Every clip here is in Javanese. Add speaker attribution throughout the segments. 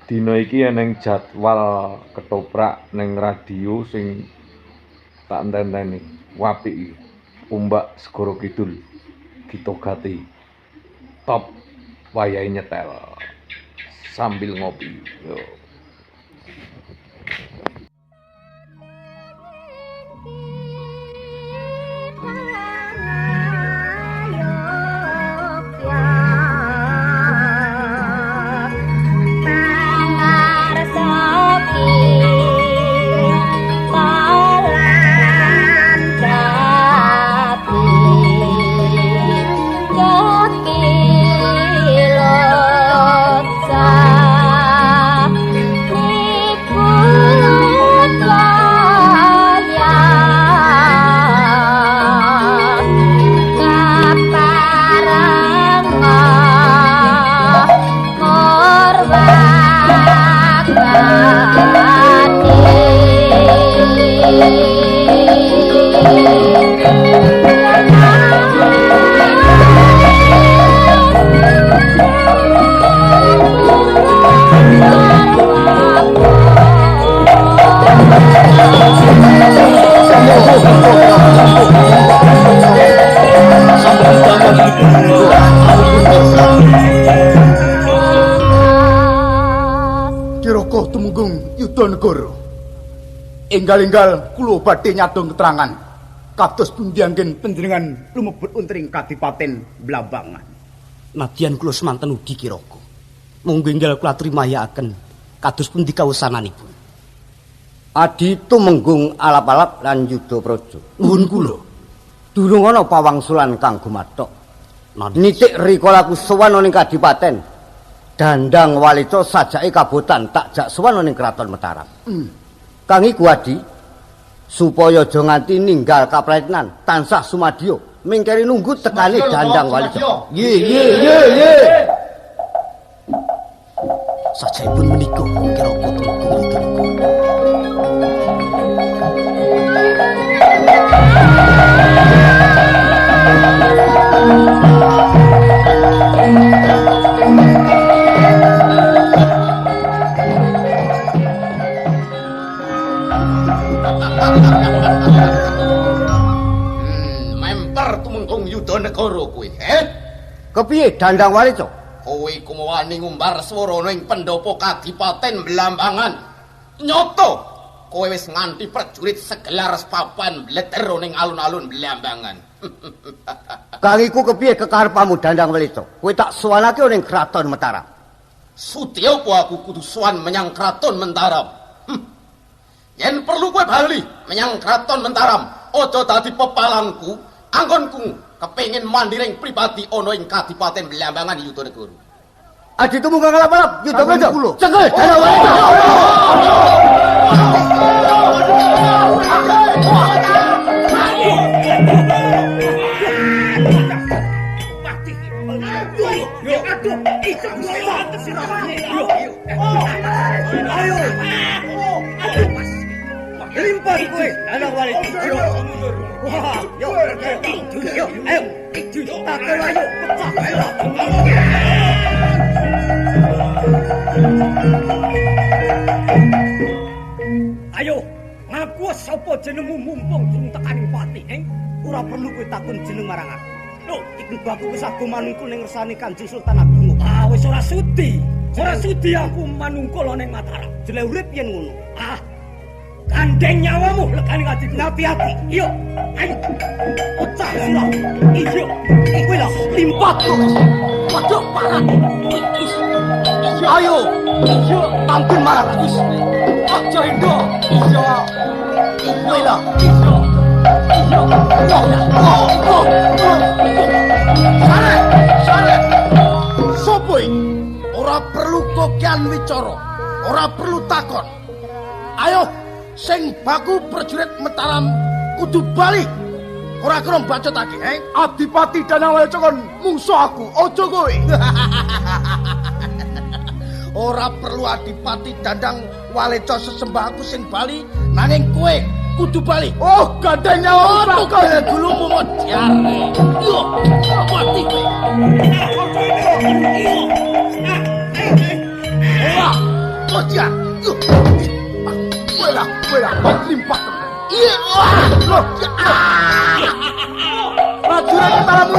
Speaker 1: Dina iki eneng jadwal ketoprak ning radio sing tak enteni. Apik iki. Umbak Segara Kidul. Gito Gati. Top wayahe nyetel. Sambil ngopi. Yo.
Speaker 2: Kiroko tumunggung Yudha Negara. Enggal-enggal kula badhe nyadong keterangan kados pundi anggen panjenengan lumebet untring Kadipaten Blambangan.
Speaker 3: Nadyan kula semanten ugi Kiroko. Monggo enggal kula trimahyaken kados pundi kawusananipun.
Speaker 4: Adi tumenggung alap-alap lan Yudha Praja.
Speaker 3: Nuwun kula.
Speaker 4: Durung ana pawangsulan kang gumathok. Nitik rikala aku sowan ning Kadipaten Dandang Walica sajake kabotan tak jak sowan ning Kraton Mataram. Kang iku Adi supaya aja nganti ninggal kapretnan tansah sumadyo mingkeri nunggu tekani Dandang Walica. Ye.
Speaker 3: Sajaipun menika Kiroko tumenggung Yudha Negara.
Speaker 2: Memper tumenggung Yudha Negara kuwi,
Speaker 4: Kepiye Dandang Walica?
Speaker 2: Kowe kumawani ngumbar swara ning pendopo Kadipaten Blambangan. Nyoto kowe wis nganti prajurit segelar papan bleter ning alun-alun Blambangan.
Speaker 4: Kang iku kepiye kekarepamu Dandang Walica? Kowe tak sowanake ning Kraton Mataram.
Speaker 2: Sutya apa aku kudu sowan menyang Kraton Mataram? Yen perlu kowe bali menyang Kraton Mataram, aja dadi pepalangku, anggonku kepengin mandiring pribadi ana ing Kadipaten Blambangan Yudha Negara.
Speaker 4: Adi tumunggung alap-alap Yudha Praja. Cekel Dandang Walica.
Speaker 3: Limpah kowe, anak Walica. Wah, yo, ayo. Takel ayo, pecah. Ayo, ngaku sapa jenengmu mumpung durung tekaning pati, Ora perlu kowe takon jeneng marang aku. Lho, iki baku wis aku manungkul ning ngersane Kanjeng Sultan Agung. Ah, wis ora sudi. Ora sudi aku manungkul ning Mataram. Jele urip yen ngono. Ah, gandeng nyawamu lekane ati hati-hati. Iyo, ayo. Ocah sira. Iyo, iku lho limpat kok. Waduh, parah. Ayo. Iyo, ampun marah wis. Aja endo. Iyo. Iku lho. Iyo. Iyo.
Speaker 2: Sare. Sopo iki? Ora perlu kokian wicara. Ora perlu takon. Ayo, sing baku prajurit Mataram kudu bali. Ora krom bacotake, Adipati Dandang Walica kon mungsuh aku, aja kowe. Ora perlu Adipati Dandang Walica sesembahku sing bali, nanging kowe kudu bali. Oh, gandeng nyawa bakal dulu momot jare. Yo, mati kowe. Ora, Kemudian, limpah. Iya, loh, prajurit Mataram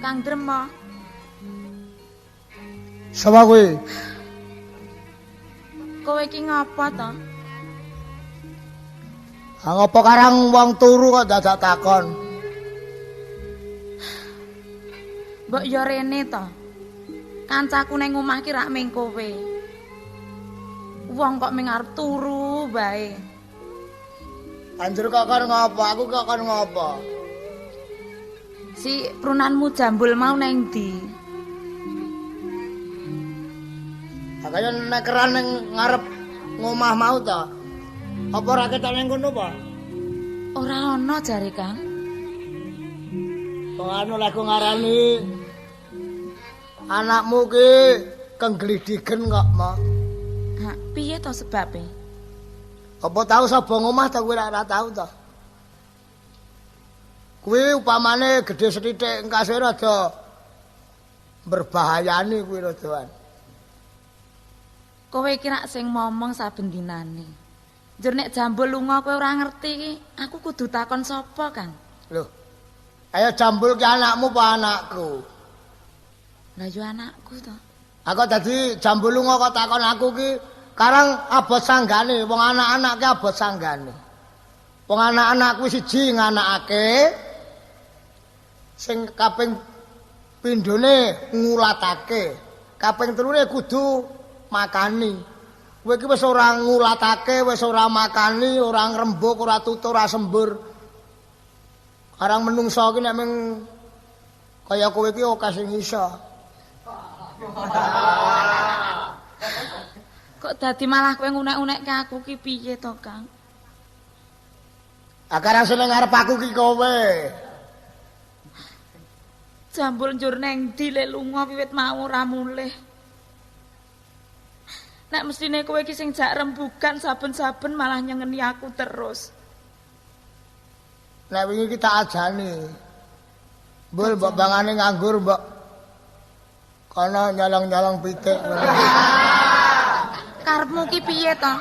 Speaker 5: Kang Drema.
Speaker 2: Sapa kowe?
Speaker 5: Kowe iki ngapa to?
Speaker 2: Ngapa karang wong turu kok dadak takon?
Speaker 5: Mbok yo rene to. Kancaku ning omah ki rak ming kowe. Wong kok ming arep turu bae.
Speaker 2: Anjur kok kon ngapa? Aku kok kon ngapa?
Speaker 5: Si prunanmu jambul mau neng ndi?
Speaker 2: Makanya nek keran ning ngarep ngomah mau ta. Apa ora ketok ning kono apa?
Speaker 5: Ora ana jare Kang.
Speaker 2: Kok anu lek ngarani anakmu ki kengglidigen kok, Mak.
Speaker 5: Ha, piye to sebabe?
Speaker 2: Apa tahu sapa ngomah ta kowe ora tahu ta? Kuwi upamane gedhe sethithik engkase rada berbahayani kuwi rodoan.
Speaker 5: Kowe iki rak sing momong saben dinane. Njur nek jambul lunga kowe ora ngerti iki, aku kudu takon sapa, Kang?
Speaker 2: Loh. Ayo jambul ki anakmu apa anakku?
Speaker 5: Lah yo anakku to.
Speaker 2: Aku dadi jambul lunga kok takon aku ki karang abot sanggane, wong anak-anak ki abot sanggane. Wong anak-anak kuwi siji nganakake sing kaping pindhone ngulatake, kaping telune kudu makani. Kowe iki wis ora ngulatake, wis ora makani, ora ngrembug, ora tutur, ora sembur. Arang menungso ki nek mung kaya kowe iki oke sing iso.
Speaker 5: Kok dadi malah kowe ngunek-unekke aku ki piye to, Kang?
Speaker 2: Akarang sing ngarep aku ki kowe.
Speaker 5: Jambul njur neng ndi lek lunga wiwit mau ora mulih. Nek mestine kowe iki sing jak rembugan saben-saben malah nyengeni aku terus.
Speaker 2: Nek wingi kita ajani. Mbul mbok bangane nganggur mbok kono nyolong-nyolong pitik.
Speaker 5: Karepmu ki piye to?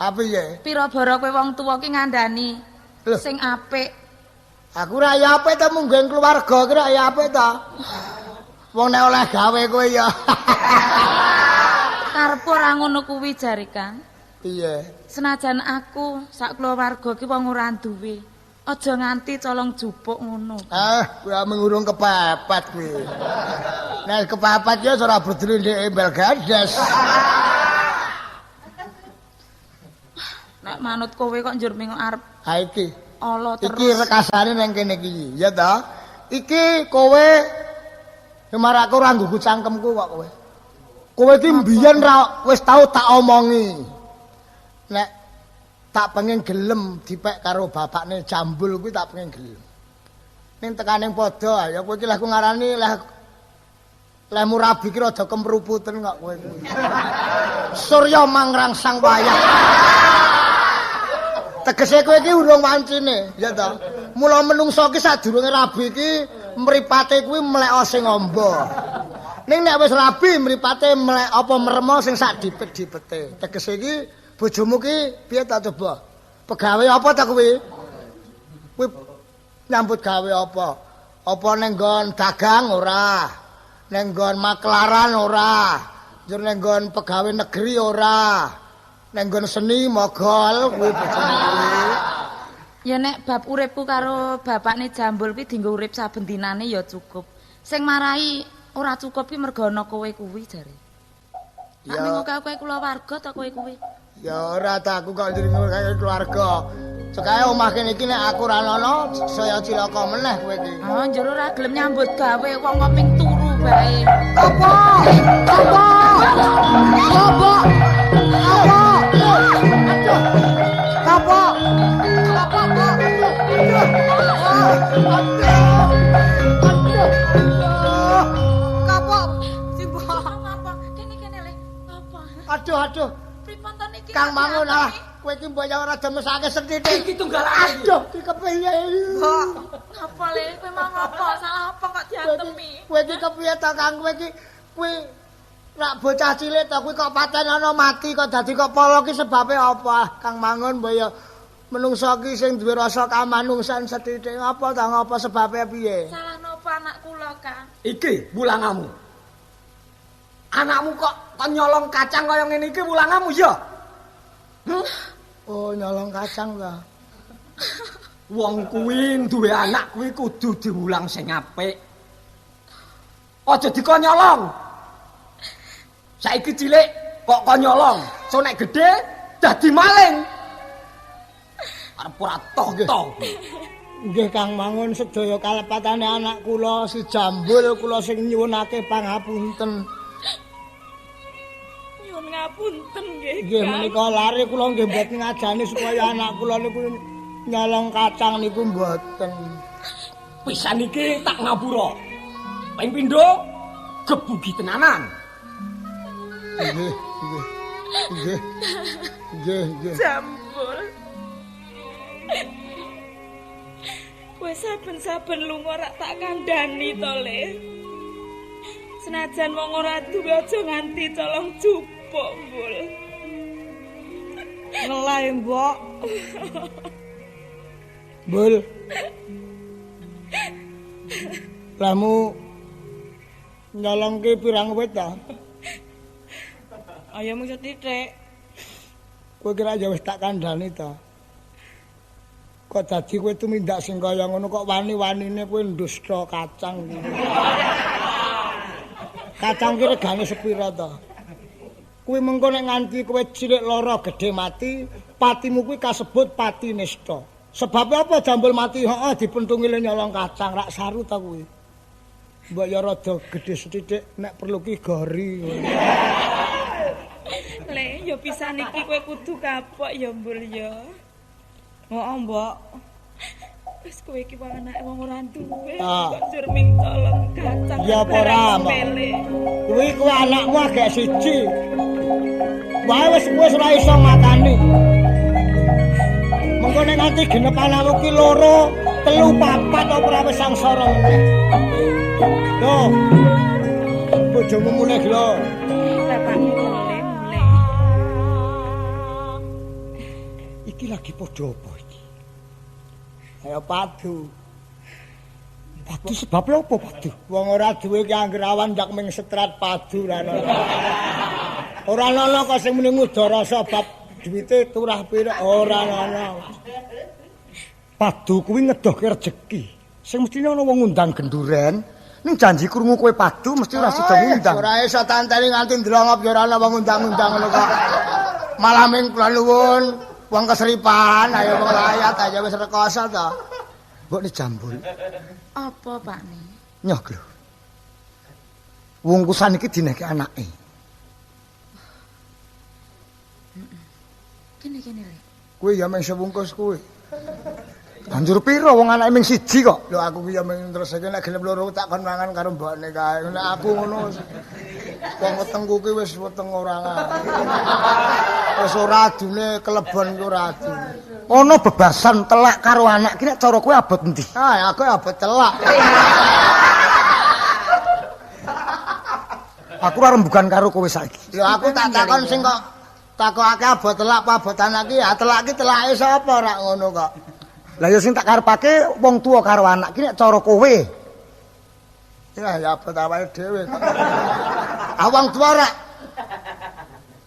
Speaker 2: Apa ya?
Speaker 5: Pira bara kowe wong tuwa ki ngandani
Speaker 2: Loh.
Speaker 5: sing apik.
Speaker 2: Aku ra ya apik ta munggah keluarga ki ra ya apik ta. Wong nek oleh gawe kowe ya.
Speaker 5: Karepku ora ngono kuwi jare Kang.
Speaker 2: Iya.
Speaker 5: Senajan aku sak keluarga ki wong ora duwe. Aja nganti colong jupuk ngono.
Speaker 2: Kuwi mengurung kepepet kuwi. Nek kepepet ya ora berdiri ndek embel gadas.
Speaker 5: Nek manut kowe kok njur ming arep
Speaker 2: Ha iki.
Speaker 5: ala terus.
Speaker 2: Iki rekasane nang kene iki, ya ta? Iki kowe kemarak ora nggugu cangkemku kok kowe. Kowe iki mbiyen ra wis tau tak omongi. Nek tak pengen gelem dipek karo bapakne Jambul kuwi tak pengen gelem. Ning tekaning padha ya kowe iki leh ku ngarani leh murabi ki rada kemruputen kok kowe kuwi. Surya mangrangsang wayah. Tegese kowe iki urung wancine, ya ta. Mula menungso ki sadurunge rabi ki mripate kuwi mlek sing amba. Ning nek wis rabi mripate mlek apa meremo sing sak dipet-dipete. Tegese iki bojomu ki piye ta coba? Pegawe apa ta kuwi? Kuwi nyambut gawe apa? Apa ning nggon dagang ora? Ning nggon maklaran ora? Njur ning nggon pegawai negeri ora? Ning nggon seni mogol kuwi bojomu kuwi.
Speaker 5: Ya nek bab uripku karo bapakne Jambul kuwi dienggo urip saben dinane ya cukup. Sing marai ora cukup ki mergo ana kowe kuwi jare. Nak ning kowe kulawarga ta kowe kuwi?
Speaker 2: Ya ora ta aku kok njenengan kaya keluarga. Sekae omah kene iki nek aku ora ana saya cilaka meneh kowe iki.
Speaker 5: Oh, njero ora gelem nyambut gawe wong kok ming turu bae.
Speaker 2: Apa? Apa? Apa? Apa? Aduh. Apa? Apa? Aduh.
Speaker 5: Pripun to niki?
Speaker 2: Kang Mangun ah, kowe iki mbok ya ora demesake sethithik.
Speaker 3: Iki tunggal
Speaker 2: Aduh, iki kepiye iki?
Speaker 5: Apa le kowe mau apa? Salah apa kok diantemi?
Speaker 2: Kowe iki kepiye to Kang? Kowe rak bocah cilik to kuwi kok paten ana mati kok dadi kok polo ki sebabe apa? Kang Mangun mbok ya menungso ki sing duwe rasa kamanungsan sethithik apa ta ngapa sebabe piye?
Speaker 5: Salah napa anak kula, Kang?
Speaker 3: Iki wulangamu. Anakmu kok nyolong kacang kaya ngene iki wulangamu ya?
Speaker 2: Oh, nyolong kacang ta.
Speaker 3: Wong kuwi duwe anak kuwi kudu diwulang sing apik. Aja dikonyolong. Saiki cilik kok konyolong, so nek gedhe dadi maling. Arep ora toh-toh.
Speaker 2: Nggih Kang Mangun sedaya kalepatane anak kula si Jambul kula sing nyuwunake pangapunten.
Speaker 5: Nyuwun ngapunten nggih.
Speaker 2: Nggih menika lare kula nggih mboten ngajani supaya anak kula niku nyolong kacang niku mboten.
Speaker 3: Pisan iki tak ngapura. Ping pindho gebugi tenanan.
Speaker 2: Nggih.
Speaker 5: Jambul. Kowe saben-saben lunga rak tak kandhani to, Le. Senajan wong ora duwe aja nganti colong jupuk, Mbul.
Speaker 2: Ngelai, Mbok. Bul. Lamu nyolong ki pirang wit ta?
Speaker 5: Ayo mung sethithik.
Speaker 2: Kowe kira ya wis tak kandhani ta? Kok dadi kowe tumindak sing kaya ngono kok wani-wanine kowe ndusta kacang iki. Kacang ki regane sepira ta? Kuwi mengko nek nganti kowe cilik lara gedhe mati, patimu kuwi kasebut pati nista. Sebab apa Jambul mati? Heeh, dipentungi le nyolong kacang rak saru ta kuwi. Mbok ya rada gedhe sithik nek perlu ki gori.
Speaker 5: Le, ya pisan iki kowe kudu kapok ya, Mbul ya. Heeh, Mbok. Wis kowe iki wong anake wong ora duwe, kok njur ming colong kacang.
Speaker 2: Ya apa ora, Mbok? Kuwi kowe anakmu agek siji. Wae wis ora iso makani. Mengko nek nganti genep anakmu ki 2, 3, 4 ora wis sangsara meneh. Loh. Bojomu mulih lho.
Speaker 5: Bapakmu mulih.
Speaker 2: Iki lagi padha apa iki? Kaya padu. Padu sebab apa padu? Wong ora duwe ki angger awan ndak ming setrat padu ra ono. Ora ono kok sing muni ngudara sebab duwite turah pira ora ono. Padu kuwi ngedohke rejeki. Sing mestine ana wong ngundang genduren, ning janji krungu kowe padu mesti ora sida ngundang. Ora iso tanteni nganti ndlongop ya ora ana wong ngundang-undang ngono kok. Malah ming kula nuwun wong keseripan ayo wong layat aja wis rekoso to. Mbok ni Jambul.
Speaker 5: Apa, Pak Ne?
Speaker 2: Nyoh lho. Wungkusan iki dineke anake.
Speaker 5: Kene Le.
Speaker 2: Kuwi ya mung sebungkus kuwi.
Speaker 4: Banjur pira wong anake ming siji kok?
Speaker 2: Lho aku ki ya mung terus iki nek gelem loro tak kon mangan karo mbokne kae. Nek aku ngono wong wetengku ki wis weteng ora wis ora adune kelebon ki ora adune.
Speaker 4: Ana bebasan telak karo anak ki nek cara kowe abot endi?
Speaker 2: Ah, aku abot telak.
Speaker 4: Aku ora rembugan karo kowe saiki.
Speaker 2: Lho aku tak takon sing kok takokake abot telak apa abot anak ki, ya telak ki telake sapa ora ngono kok.
Speaker 4: Lah ya sing tak karepake wong tuwa karo anak ki nek cara kowe.
Speaker 2: Ya abot awake dhewe kok. Ah wong tuwa ora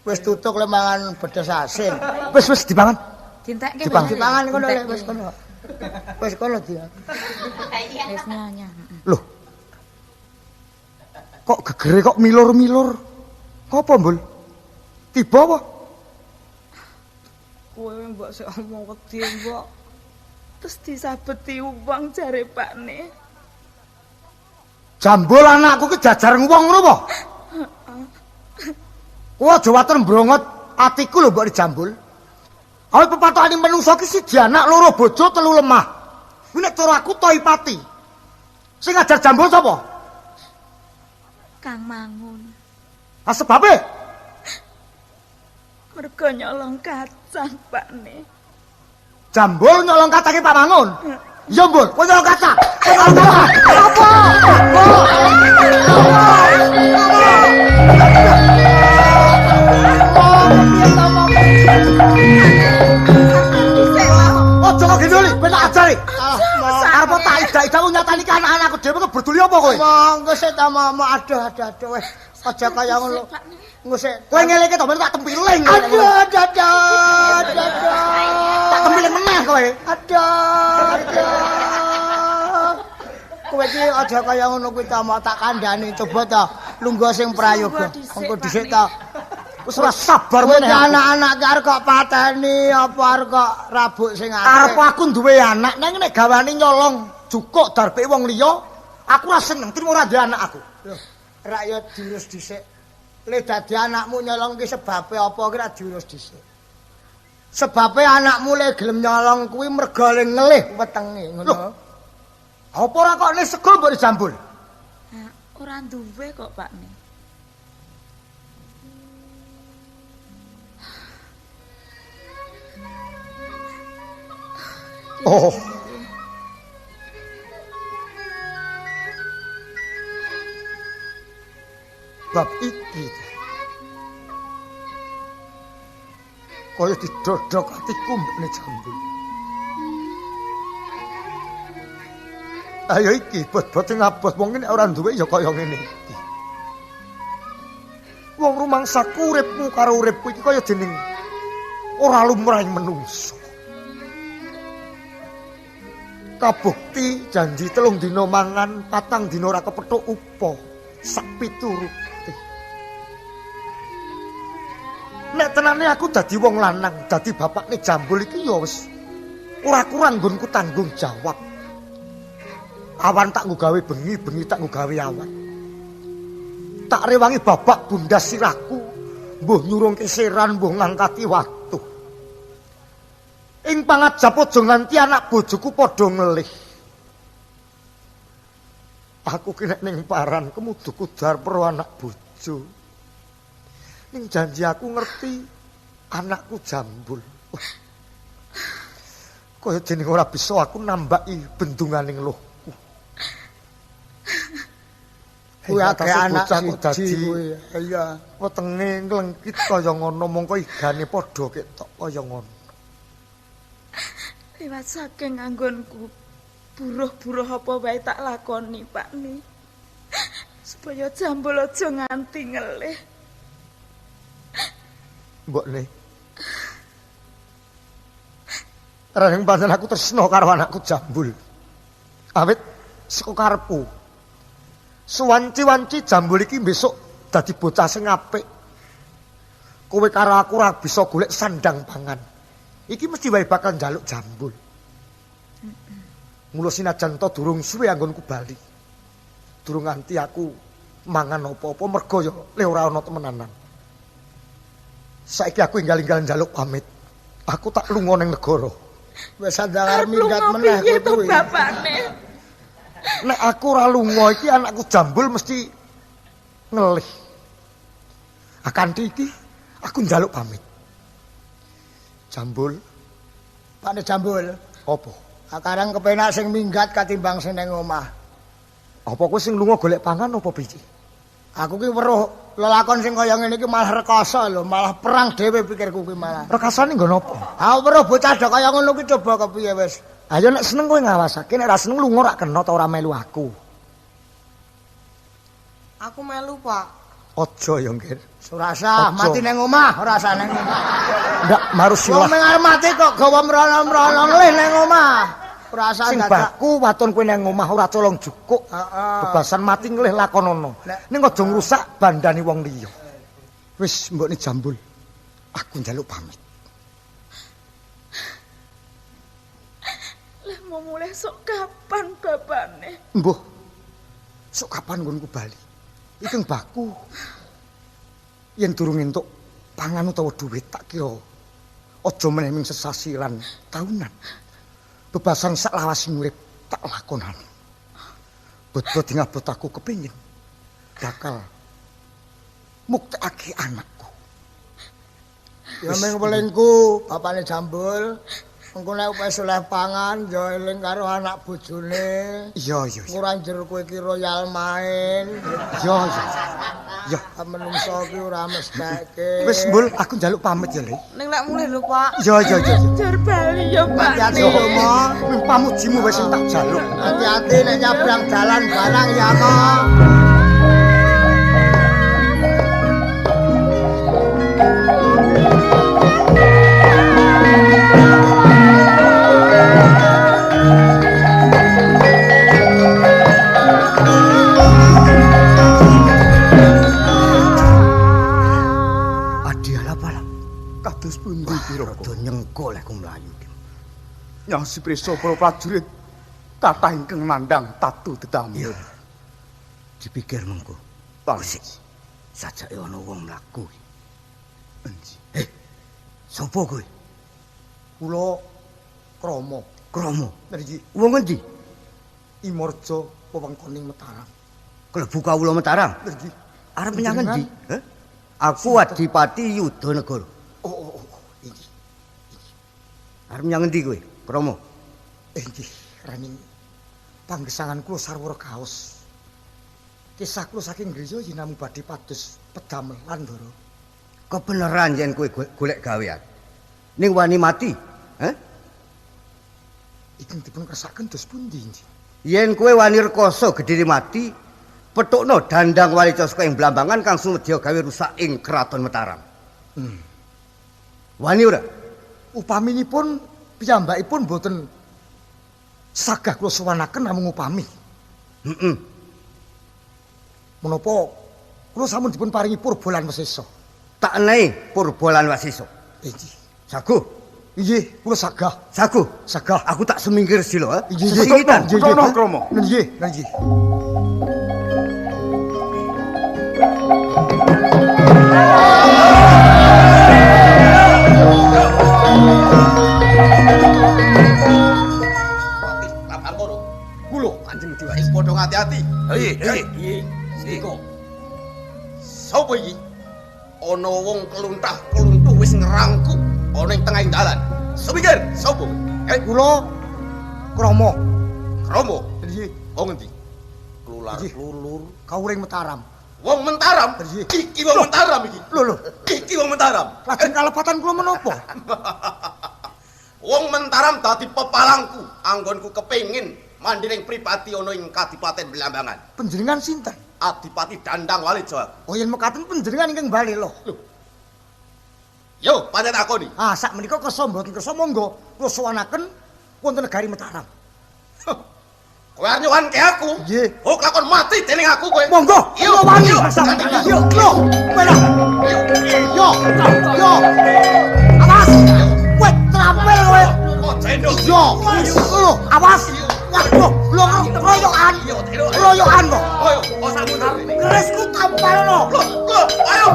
Speaker 2: wis tutuk le mangan bedes asin.
Speaker 4: Wis dipangan.
Speaker 5: Dintekke
Speaker 2: Dipangan ngono lek wis kono. Wis kono dia.
Speaker 5: Wis nyanya.
Speaker 4: Loh. Kok gegere kok milur-milur? Apa, Mbul? Tiba apa?
Speaker 5: Kowe mbok sik omong wedi mbok. Terus disabeti uang jare Pakne.
Speaker 4: Jambul anakku ki jajar wong ngono apa? Kowe aja water mbrongot atiku lho mbok dijambul. Awake pepatokane menungso ki siji anak, loro bojo, telu lemah. Kuwi nek cara aku Toipati. Sing ngajar jambul sapa?
Speaker 5: Kang Mangun.
Speaker 4: Ah sebabe?
Speaker 5: Mergo nyolong kacang, Pakne.
Speaker 4: Jambul nyolong kacange Pak Mangun. Iya, Mbul, kowe nyolong kacang. Nyolong kacang. Apa? Ojo kok gendoli, ben tak ajari. Arep tak ida-ida wong nyatani kan anak-anakku dhewe kok berduli apa kowe?
Speaker 2: Monggo sik ta mau aduh wis aja kaya ngono. Ngusik
Speaker 4: Kowe ngeleke to ben tak tempiling.
Speaker 2: aduh.
Speaker 4: Tak tempiling meneh kowe.
Speaker 2: Aduh. Kowe iki aja kaya ngono kuwi ta mau tak kandhani coba ta lungguh sing prayoga. Engko dhisik ta.
Speaker 4: Wis ora sabar
Speaker 2: Kowe
Speaker 4: meneh.
Speaker 2: anak-anak ki arep kok pateni apa arep kok rabuk sing
Speaker 4: Arep
Speaker 2: akeh.
Speaker 4: aku duwe anak nang nek gawane nyolong jukuk darpe wong liya, aku ora seneng trimo ora duwe anak aku.
Speaker 2: Loh, rakyat diurus dhisik. Le dadi anakmu nyolong ki sebabe apa ki ra diurus dhisik. Sebabe anakmu le gelem nyolong kuwi mergo le ngelih wetenge ngono.
Speaker 4: Apa ora kok nek sego mbok dijambul?
Speaker 5: Nah, ora duwe kok, Pakne.
Speaker 4: Oh. Bab iki kaya didodhok atiku mbekne jambul. Ayo iki bot-bote ngabot wong nek ora duwe ya kaya ngene iki. Wong rumangsaku uripmu karo uripku iki kaya dening ora lumrahing menungso. Kabukti janji 3 dina mangan, 4 dina ora kepethuk upa. Sak piturute. Nek tenane aku dadi wong lanang, dadi bapakne jambul iki ya wis ora kurang nggonku tanggung jawab. Awan tak nggo gawe bengi, bengi tak nggo gawe awan. Tak rewangi babak bundas sirahku, mbuh nyurung keseran, mbuh ngangkati watu. Ing pangajap aja nganti anak bojoku padha ngelih. Aku ki nek ning paran kemudu kudar pro anak bojo. Ning janji aku ngerti anakku jambul. Kaya dening ora bisa aku nambaki bendunganing lohku.
Speaker 2: Kuwi akeh anak
Speaker 4: dadi
Speaker 2: kuwi. Iya.
Speaker 4: wetenge nglengkit kaya ngono mongko igane padha ketok kaya ngono.
Speaker 5: Liwat saking anggonku, buruh-buruh apa wae tak lakoni, Pakne. Supaya jambul aja nganti ngelih.
Speaker 4: Mbokne. Raneng pancen aku tresna karo anakku jambul. Awit saka karepku. Suwanci-wanci jambul iki besok dadi bocah sing apik. Kowe karo aku ora bisa golek sandang pangan. Iki mesti wae bakal njaluk jambul. Mula sinajan to durung suwe anggonku bali. Durung nganti aku mangan apa-apa mergo ya le ora ana temenanan. Saiki aku enggal-enggal njaluk pamit.
Speaker 2: Aku tak lunga ning negara. Wis sandang
Speaker 5: Arep
Speaker 2: minggat
Speaker 5: lunga
Speaker 2: meneh
Speaker 5: piye to
Speaker 2: kuwi.
Speaker 5: bapakne?
Speaker 2: Nek aku ora lunga iki anakku Jambul mesti ngelih. Akanthi iki aku njaluk pamit. Jambul. Pakne Jambul.
Speaker 4: Apa?
Speaker 2: Sekarang kepenak sing minggat katimbang sing ning omah.
Speaker 4: Apa kowe sing lunga golek pangan apa piye?
Speaker 2: Aku ki weruh lelakon sing kaya ngene iki malah rekoso lho, malah perang dhewe pikirku ki malah.
Speaker 4: Rekasane nggo napa?
Speaker 2: Aku weruh bocah do kaya ngono ki coba kepiye wis.
Speaker 4: Ayo nek seneng kowe ngawasake, nek ora seneng lunga ora kena ta ora melu aku.
Speaker 2: Aku melu, Pak.
Speaker 4: Aja ya, Ngger.
Speaker 2: Surasa mati ning omah, ora usah ning omah.
Speaker 4: Ndak marusilah.
Speaker 2: Wong arep mati kok gawa mrono-mrono nglih ning omah. Ora usah
Speaker 4: Sing
Speaker 2: dadak.
Speaker 4: baku waton kowe ning omah ora colong jukuk.
Speaker 2: Heeh.
Speaker 4: Bebasan mati nglih lakonono. Ning aja ngrusak bandane wong liya. Wis mbokne Jambul. Aku njaluk pamit.
Speaker 5: Lah mau mulai sok kapan bapakne?
Speaker 4: Mbuh. Sok kapan nggonku bali? Ikeng baku. Yen durung entuk pangan utawa dhuwit tak kira aja meneh ming sesasi lan taunan. Bebasan sak lawasing urip tak lakonane. Bot-bot ngabot aku kepengin bakal muktekake anakku.
Speaker 2: Ya ming welingku, bapakne Jambul. Engko nek wis oleh pangan ya eling karo anak bojone.
Speaker 4: Iya.
Speaker 2: Ora njero kowe iki royal main.
Speaker 4: Iya. Ya,
Speaker 2: Menungso ki ora mestake.
Speaker 4: wis Mbul, aku njaluk pamit ya, Le.
Speaker 5: Ning lek mulih lho, Pak.
Speaker 4: Iya.
Speaker 5: Jar bali ya, Pak.
Speaker 2: Hati-hati lho, Mo.
Speaker 4: Ming pamujimu wis tak jaluk.
Speaker 2: Hati-hati nek nyabrang dalan barang ya, Mo.
Speaker 4: Kados pundi pira do nyengko lek ku mlayu.
Speaker 6: Nyang si Prisa para prajurit kathah ingkang nandhang tatu dedamel.
Speaker 4: Dipikir mengko.
Speaker 6: Pangsih.
Speaker 4: Sajake ana wong mlaku.
Speaker 6: Endi?
Speaker 4: Sopo kowe?
Speaker 6: Kula Krama.
Speaker 4: Krama.
Speaker 6: Niki
Speaker 4: Wong endi?
Speaker 6: Imorja wewengkoning Mataram.
Speaker 4: Klebu kawula Mataram.
Speaker 6: Niki
Speaker 4: Arep menyang endi? Aku Adipati Yudanegara.
Speaker 6: oh iki.
Speaker 4: Arep menyang endi kowe? Krama.
Speaker 6: Nggih, raning panggesangan kula sarwa kaos. Kisah kula saking griya yen namung badhe pados pedamelan, Ndara.
Speaker 4: Kebeneran yen kowe golek gawean. Ning wani mati,
Speaker 6: Ingkang dipun kersakaken dos pundi, Nji?
Speaker 4: Yen kowe wani rekoso gedhe mati, petukno dandang walica saka ing Blambangan kang sumedya gawe rusak ing Kraton Mataram. Wani ora?
Speaker 6: Upaminipun piyambakipun boten sagah kula suwanaken namung upami.
Speaker 4: Heeh.
Speaker 6: Menapa kula sampun dipun paringi purba lan wasesa.
Speaker 4: Tak enehi purba lan wasesa.
Speaker 6: Nggih.
Speaker 4: Saguh.
Speaker 6: Nggih, kula sagah.
Speaker 4: Saguh.
Speaker 6: Sagah.
Speaker 4: Aku tak semingkir sila,
Speaker 6: Nggih,
Speaker 4: Sesingitan.
Speaker 6: Krama, Krama. Nggih, nggih.
Speaker 2: Kulo Kanjeng Dewa wis padha ngati-ati. Iya. Siko. Sopo iki? Ana wong keluntah-keluntuh wis ngerangkuk ana ing tengahing dalan. Sepikir, sopo?
Speaker 6: Kula Krama.
Speaker 2: Romo,
Speaker 6: Nggih,
Speaker 2: wong endi? Klular-klulur.
Speaker 6: kawuring Mataram.
Speaker 2: Wong Mentaram.
Speaker 6: Nggih.
Speaker 2: Iki wong Mentaram iki.
Speaker 6: Lho,
Speaker 2: Iki wong Mentaram.
Speaker 6: lajeng kalepatan kula menapa?
Speaker 2: Wong Mentaram dadi pepalangku, anggonku kepengin mandhiring pripati ana ing Kadipaten Blambangan.
Speaker 6: Panjenengan sinten?
Speaker 2: Adipati Dandang Walijawa.
Speaker 6: Oh yen mekaten panjenengan ingkang bali lho.
Speaker 2: Yo, pancen takoni.
Speaker 6: Ah, sak menika kersa mboten kersa monggo kula suwanaken wonten negari Mataram.
Speaker 2: Kowe arep nyuwan ke aku?
Speaker 6: Nggih.
Speaker 2: Oh, lakon mati dening aku kowe.
Speaker 6: Monggo,
Speaker 2: Yo,
Speaker 6: kula wani.
Speaker 2: yo,
Speaker 6: Yo, lho, mera. Yo. Awas. Kowe trampil kowe.
Speaker 2: Oh, cendol.
Speaker 6: Yo, lho, awas. Waduh, loyokan. Loyokan kok.
Speaker 2: Ayo, oh samutar.
Speaker 6: Kerisku tampalno.
Speaker 2: Ayo.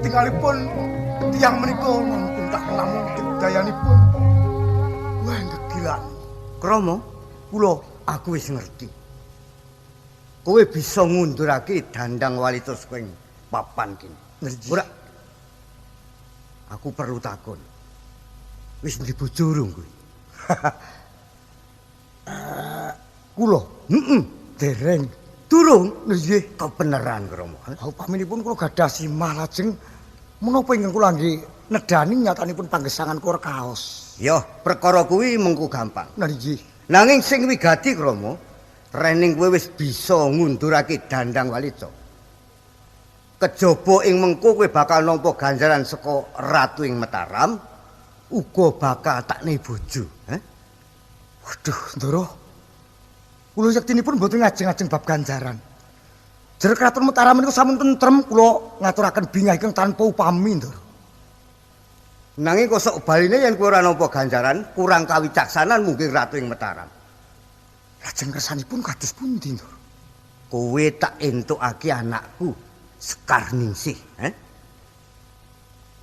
Speaker 2: Tinggalipun tiyang menika langkung tak namung kedayanipun. Wah, gegilan.
Speaker 4: Krama, aku wis ngerti. Kowe bisa ngundurake Dandang Walita saka papan kene. Ora. Aku perlu takon. Wis duwe bojo urung kowe?
Speaker 6: Kula, dereng.
Speaker 4: Durung?
Speaker 6: Nggih,
Speaker 4: Kebeneran Krama.
Speaker 6: paminipun kula gadah simah lajeng menapa ingkang kula nggih nedani nyatanipun panggesangan kula kaos.
Speaker 4: Ya, perkara kuwi mengko gampang.
Speaker 6: Nggih.
Speaker 4: Nanging sing wigati Krama, rening kowe wis bisa ngundurake Dandang Walita. Kejaba ing mengko kowe bakal nampa ganjaran saka Ratu ing Mataram, uga bakal takne bojo,
Speaker 6: Waduh, Ndara. Kula yaktinipun mboten ngajeng-ajeng bab ganjaran. Jer Kraton Mataram menika sampun tentrem kula ngaturaken bingah ingkang tanpa upami, Ndara.
Speaker 4: Nanging kosok baline yen kowe ora nampa ganjaran, kurang kawicaksanan mungkin Ratu ing Mataram.
Speaker 6: Lajeng kersanipun kados pundi, Ndara?
Speaker 4: Kowe tak entukake anakku Sekarningsih,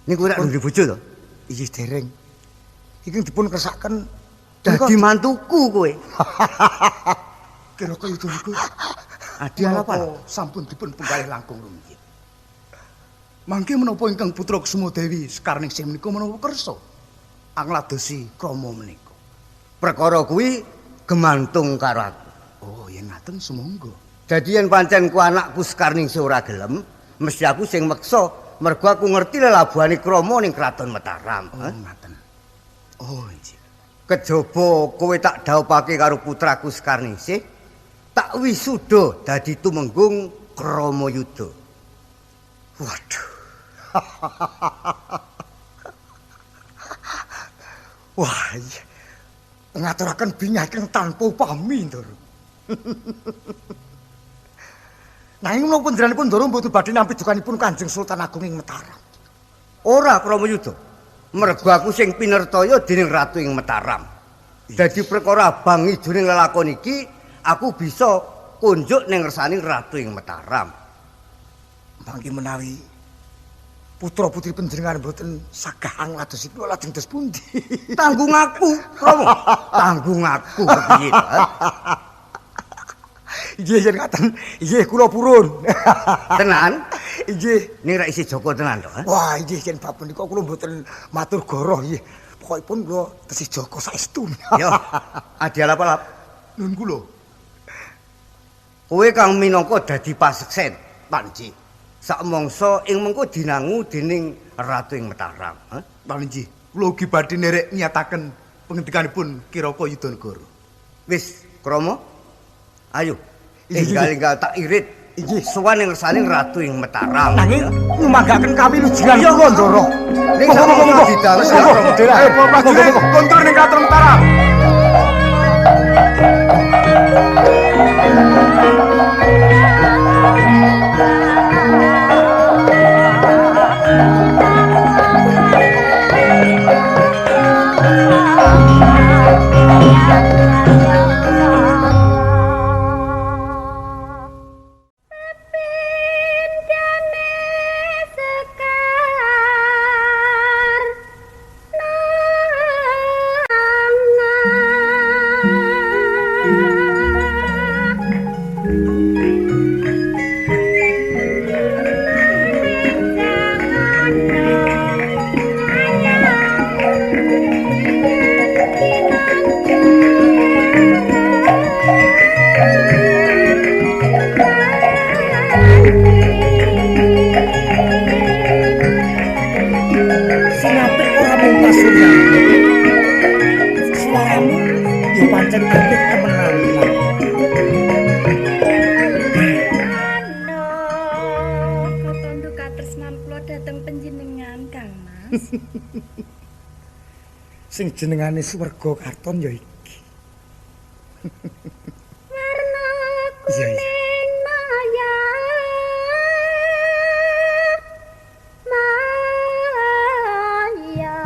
Speaker 4: Ning kowe ora duwe bojo to?
Speaker 6: Iya dereng. Iki dipun kersakaken
Speaker 4: Dadi mantuku kowe.
Speaker 2: Kira kaya itu niku.
Speaker 4: Adian apa?
Speaker 2: Sampun dipun penggalih langkung rumiyin. Mangke menapa ingkang putra Kusumadewi Sekarningsih menika menapa kersa angladosi krama menika.
Speaker 4: Perkara kuwi gemantung karo aku.
Speaker 2: Oh, yen ngaten sumangga.
Speaker 4: Dadi yen pancen ku anakku Sekarningsih ora gelem, mesti aku sing meksa mergo aku ngerti lelabuhane krama ning Kraton Mataram.
Speaker 2: Oh, ngaten. Oh, injih.
Speaker 4: Kejaba kowe tak dhawuhake karo putraku Sekarningsih, tak wisuda dadi tumenggung Kramayuda.
Speaker 6: Waduh. Wah, iya. Ngaturaken bingah ingkang tanpa upami, Ndara. Nanging menapa panjenenganipun Ndara mboten badhe nampi dukanipun Kanjeng Sultan Agung ing Mataram?
Speaker 4: Ora Kramayuda. Mergo aku sing pinertaya dening Ratu ing Mataram. Dadi perkara abang ijoning lelakon iki, aku bisa kunjuk ning ngersani Ratu ing Mataram.
Speaker 6: Mangke menawi putra-putri panjenengan mboten sagah angladosi kula lajeng dos pundi?
Speaker 4: Tanggung aku, Rama. Tanggung aku kepiye to?
Speaker 6: Inggih yen ngaten, inggih kula purun.
Speaker 4: Tenan?
Speaker 6: Inggih.
Speaker 4: Ning ra isih Joko tenan to?
Speaker 6: Wah, inggih yen bab menika kula mboten matur goroh nggih. Pokokipun kula tesih Joko saestu.
Speaker 4: Yo, adial apa lap?
Speaker 2: Nun kula.
Speaker 4: Kowe kang minangka dadi paseksen, Panji. Sakmangsa ing mengko dinangu dening Ratu ing Mataram,
Speaker 2: Panji, kula ugi badhe nerek nyataken pengendikanipun Kiraka Yudanegara.
Speaker 4: Wis, Krama. Ayo. Enggal-enggal tak irit.
Speaker 6: Inggih,
Speaker 4: sowan ing ngersani Ratu ing Mataram.
Speaker 6: nanging ngumanggaken kawilujengan kula Ndara.
Speaker 4: Ning sakmangsa didhawuhi Krama.
Speaker 6: Ayo, prajurit kondur ning Kraton Mataram. Sing jenengane Swerga Karton ya iki.
Speaker 7: Warna
Speaker 6: Iya, iya.
Speaker 7: kuning maya maya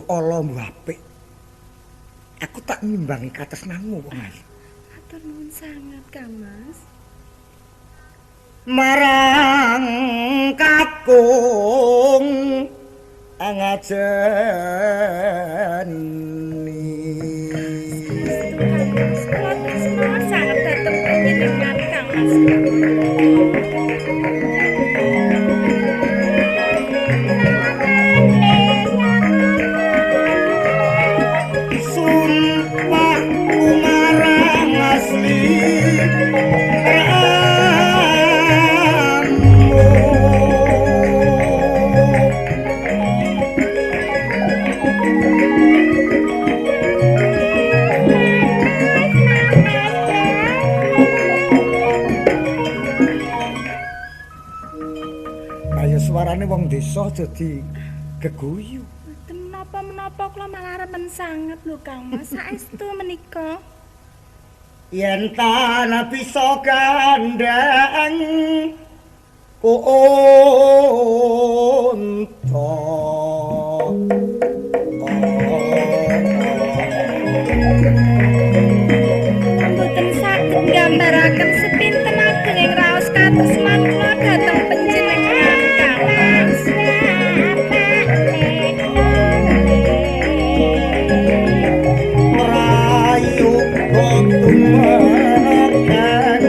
Speaker 6: ala mbuh apik. Aku tak ngimbangi katresnanmu wong ayu.
Speaker 7: Matur nuwun sanget, Kang Mas.
Speaker 6: Marang kakung ngajeni.
Speaker 7: Kula tresna sanget dhateng panjenengan, Kang Mas.
Speaker 6: Sumpah umarang asli kaya suarane wong desa dadi geguyu.
Speaker 7: Menapa kula malah remen sanget lho Kang Mas. Saestu menika.
Speaker 6: Yen tanah bisa gandeng
Speaker 7: Mboten saged nggambaraken sepinten ageng raos katresnan kula dhateng panjenengan Kang Mas.
Speaker 6: Rayu tumekan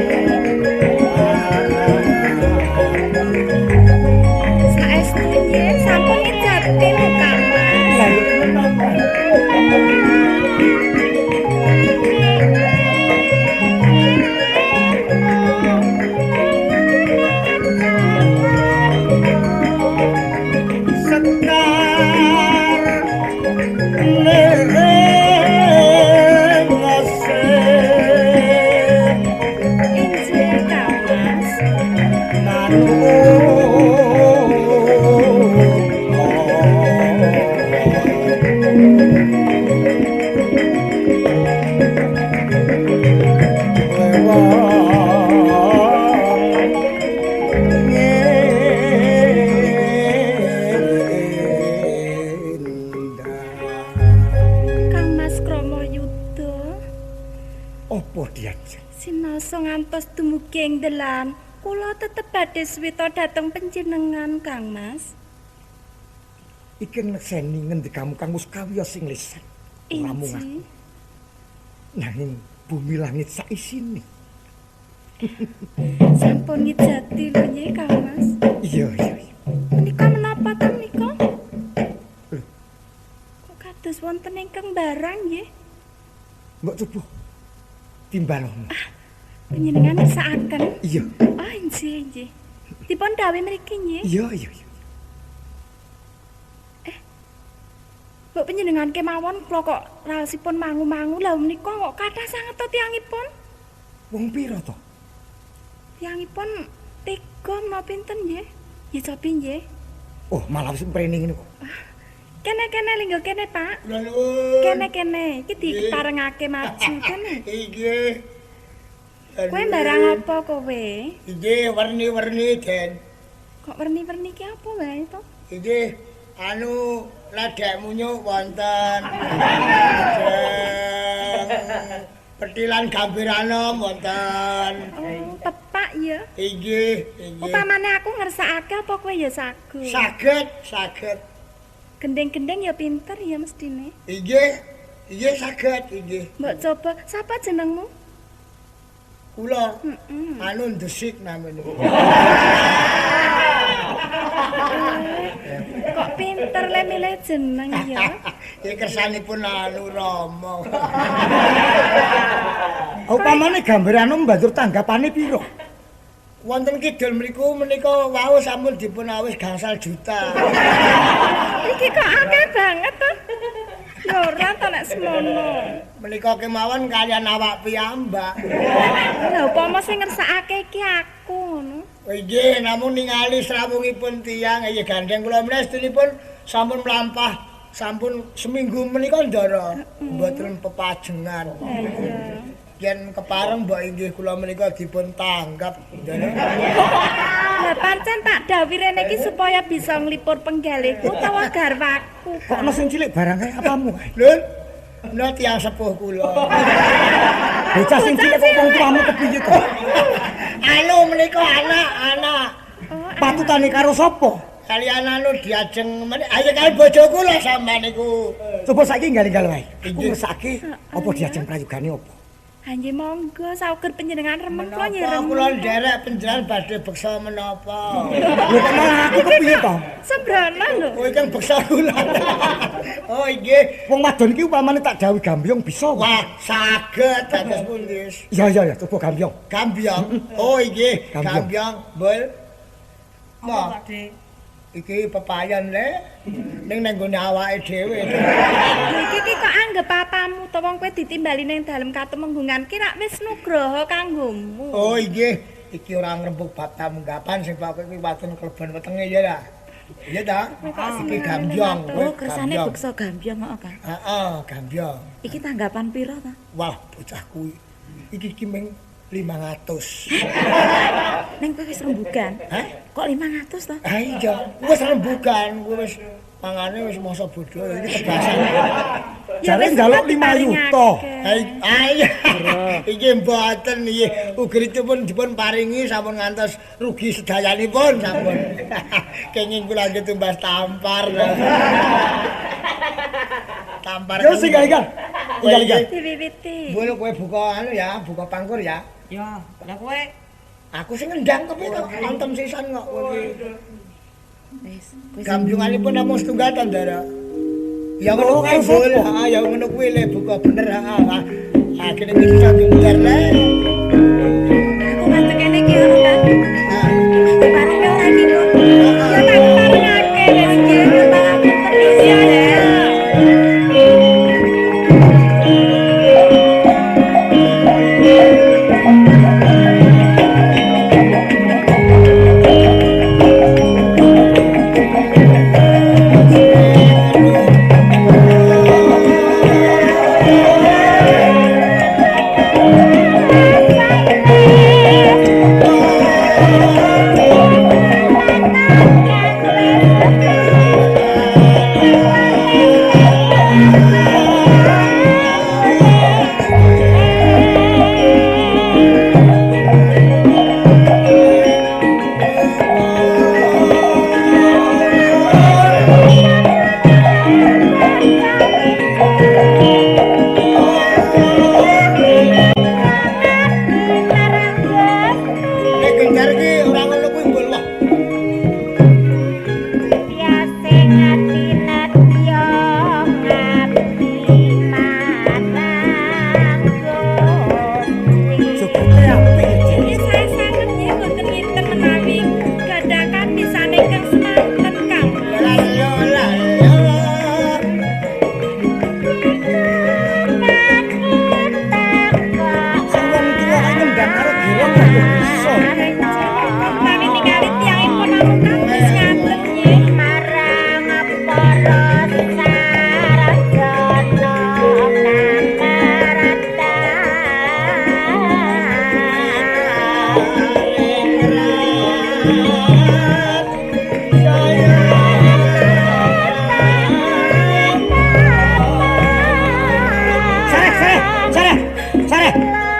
Speaker 7: Saestu nggih sampun ngejati lho Kang Mas. Injih Kang Mas. Kang Mas Krama Yuda.
Speaker 6: Apa diajeng?
Speaker 7: Sinasa ngantos dumugi ing dalan, kula tetep badhe swita dhateng panjenengan Kang Mas.
Speaker 6: Iki ngeseni ngendikamu kang wis kawya sing lisan. Ora mung aku,
Speaker 7: Injih.
Speaker 6: nanging bumi langit sak isine.
Speaker 7: Sampun ngijati lho nggih Kang Mas.
Speaker 6: Iya.
Speaker 7: Menika menapa ta menika? Kok kados wonten ingkang barang nggih?
Speaker 6: Mbok coba timbalono.
Speaker 7: Panjenengan ngersakaken?
Speaker 6: Iya.
Speaker 7: Oh, injih. Dipun dawuh mriki nggih.
Speaker 6: Iya.
Speaker 7: Mbok panjenengan kemawon kula kok raosipun mangu-mangu. Lah menika kok kathah sanget to tiyangipun?
Speaker 6: Wong pira to?
Speaker 7: Tiyangipun 3 menapa pinten nggih? Ya cobi nggih.
Speaker 6: Oh, malah wis mrene ngene kok.
Speaker 7: Kene linggo kene, Pak.
Speaker 2: Kula nuwun.
Speaker 7: Kene. Iki diparengake maju kene.
Speaker 2: Inggih.
Speaker 7: Kowe barang apa kowe?
Speaker 2: Inggih werni-werni Den.
Speaker 7: Kok werni-werni ki apa wae to?
Speaker 2: Inggih anu ladek munyuk wonten. Petilan gambirana wonten.
Speaker 7: Oh, tepak ya.
Speaker 2: Inggih.
Speaker 7: Upamane aku ngersakake apa kowe ya sagu?
Speaker 2: Saged.
Speaker 7: Gendeng-gendeng ya pinter ya mestine.
Speaker 2: Inggih saged inggih.
Speaker 7: Mbok coba, sapa jenengmu?
Speaker 2: Kula anu ndesik namanya.
Speaker 7: Kok pinter le milih jeneng ya?
Speaker 2: Iki kersanipun anu Rama.
Speaker 6: Upamane gambaran mbanjur tanggapane pira?
Speaker 2: Wonten kidul mriku menika wau sampun dipun awis gangsal juta.
Speaker 7: Iki kok akeh banget to. Ya ora to nek semono.
Speaker 2: Menika kemawon kalian awak piyambak.
Speaker 7: Lah upama sing ngersakake iki aku ngono.
Speaker 2: Oh inggih namung ningali srawungipun tiyang ya gandeng kula menawi sedinipun sampun mlampah sampun seminggu menika ndara mboten pepajengan.
Speaker 7: Iya.
Speaker 2: Yen kepareng mbok inggih kula menika dipun tanggap ndara.
Speaker 7: Lho Lah pancen tak dawuhi rene iki supaya bisa nglipur penggalihku utawa garwaku.
Speaker 6: Kok ana sing cilik barang kae apamu?
Speaker 2: Lun, no tiyang sepuh kula.
Speaker 6: Bocah sing cilik kok wong tuamu kepiye to?
Speaker 2: Anu menika anak.
Speaker 6: Patutane karo sapa?
Speaker 2: Kalian anu diajeng ayo kali bojoku lah sampean niku.
Speaker 6: Coba saiki nggal-nggal wae. Aku
Speaker 2: Inggih.
Speaker 6: ngersake apa diajeng prayogane apa?
Speaker 7: Nggih monggo sauger panjenengan remen kula
Speaker 2: Menapa kula nderek penjelan badhe beksa menapa?
Speaker 6: Lho kok malah aku kepiye to?
Speaker 7: Sebrana lho.
Speaker 2: Kowe kan beksa kula. Oh nggih.
Speaker 6: Wong wadon iki upamane tak dawuhi gambyong bisa.
Speaker 2: Wah, saged dados pundi?
Speaker 6: Iya, coba gambyong.
Speaker 2: Gambyong. Oh nggih,
Speaker 6: Gambyong.
Speaker 2: gambyong. Bol. Mo. Iki pepayan le. Ning nang gone awake dhewe.
Speaker 7: Iki kok anggap papamu to wong kowe ditimbali ning dalem katemenggungan ki rak wis nugraha kanggomu.
Speaker 2: Oh nggih, iki ora ngrembug bab tamunggapan sing pokoke kuwi watun kleben wetenge ya ta. Iya ta? Iki gambyong.
Speaker 7: Oh, kersane beksa gambyong kok, Kang.
Speaker 2: Heeh, gambyong.
Speaker 7: Iki tanggapan pira ta?
Speaker 2: Wah, bocah kuwi. Iki ming 500.
Speaker 7: Ning kowe wis rembugan.
Speaker 2: Hah?
Speaker 7: Kok 500 to?
Speaker 2: Ah iya, wis rembugan, wis mangane wis masa bodho iki tebasan.
Speaker 6: Jare njaluk 5 yuta.
Speaker 2: Iya. Iki mboten nggih. Ugeritipun dipun paringi sampun ngantos rugi sedayanipun sampun. Kenging kula nggih tumbas tampar. Tampar.
Speaker 6: Yo sing gak. Tinggal.
Speaker 7: Diwiwiti.
Speaker 2: Bolo kowe buka anu ya, buka pangkur ya.
Speaker 3: Ya, lah kowe
Speaker 2: Aku sing ngendang kepiye kok antem sisan kok kowe iki.
Speaker 7: Wis, kowe
Speaker 2: Gambyunganipun namung setunggal to, Ndara. Ya ngono kuwi, Bol. Heeh, ya ngono kuwi le buka bener, heeh. Ah, kene iki iso diunder le.
Speaker 7: aku ngantek kene iki ora ta.
Speaker 2: Ah,
Speaker 7: Bareng ora iki kok. Ya tak parengake wis iki tanganku terus ya.
Speaker 2: nek genjar iki ora ngono kuwi, Bol. Wah,
Speaker 6: Jogote apik.
Speaker 7: Ini saya sangat nggih boten nginten menawi gadah kapisan ingkang semanten Kang.
Speaker 2: la la la.
Speaker 6: Sing wong tuwa kae ngendang karo girong kok yo bisa.
Speaker 7: Menawi ningali tiyangipun namung Kang wis ngaten nggih.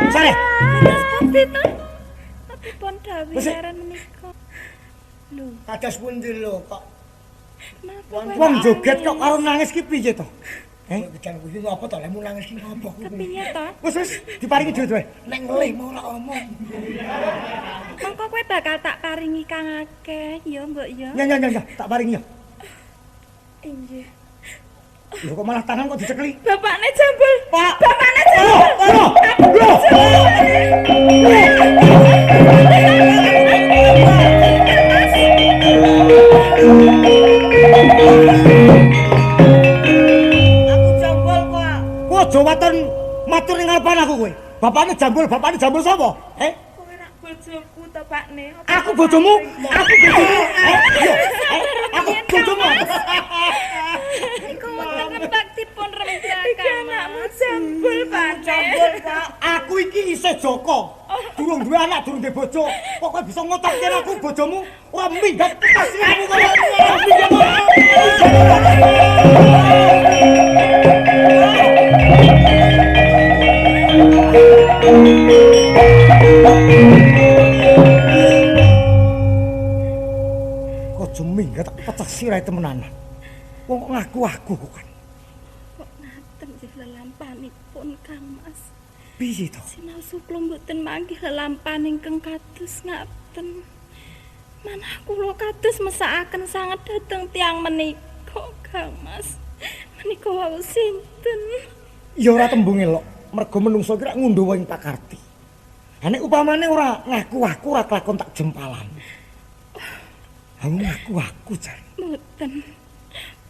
Speaker 6: Sare.
Speaker 7: Terus pundi to? Pun dawuh
Speaker 6: Wis,
Speaker 7: aran menika. Lho,
Speaker 2: Kados pundi lho kok.
Speaker 7: napa
Speaker 6: Wong joget kok karo nangis ki piye to?
Speaker 2: Kejan kuwi ngopo to? Lek nangis ki ngopo kuwi?
Speaker 7: kepiye to?
Speaker 6: Wis diparingi duit wae.
Speaker 2: Nek ngelih mau ora omong.
Speaker 7: Mongko kowe bakal tak paringi Kang akeh ya, Mbok ya.
Speaker 6: Ya, tak paringi ya.
Speaker 7: Inggih.
Speaker 6: Lho kok malah tangan kok dicekli?
Speaker 7: Bapakne jambul.
Speaker 6: Pak.
Speaker 7: Bapakne jambul.
Speaker 6: Loh.
Speaker 3: aku jambul kok.
Speaker 6: Kok aja waton matur ning ngarepan aku kowe. Bapakne jambul sapa?
Speaker 7: Kowe rak bojoku to, Pakne.
Speaker 6: Aku bojomu. Aku bojomu.
Speaker 7: Iku wonten ngebaktipun rembak Kang. Iki anakmu jambul, Pak.
Speaker 6: Aku iki isih Joko. Durung duwe anak, durung duwe bojo. Kok kowe bisa ngotokke aku bojomu ora minggat kasihmu kaya kok minggat tak pecah sirahe temenanan. Wong kok ngaku aku kan.
Speaker 7: Kok ngaten nggih lelampanipun Kang Mas.
Speaker 6: Piye to?
Speaker 7: Sinaosa kula mboten manggih lelampahan ingkang kados ngaten. Manah kula kados mesakaken sanget dhateng tiyang menika, Kang Mas. Menika wau sinten?
Speaker 6: Ya ora tembung elok, mergo menungso ki rak ngundhuh ing pakarti. Nek upamane ora ngaku aku ora kelakon tak jempalan. Ngaku aku jan.
Speaker 7: Mboten.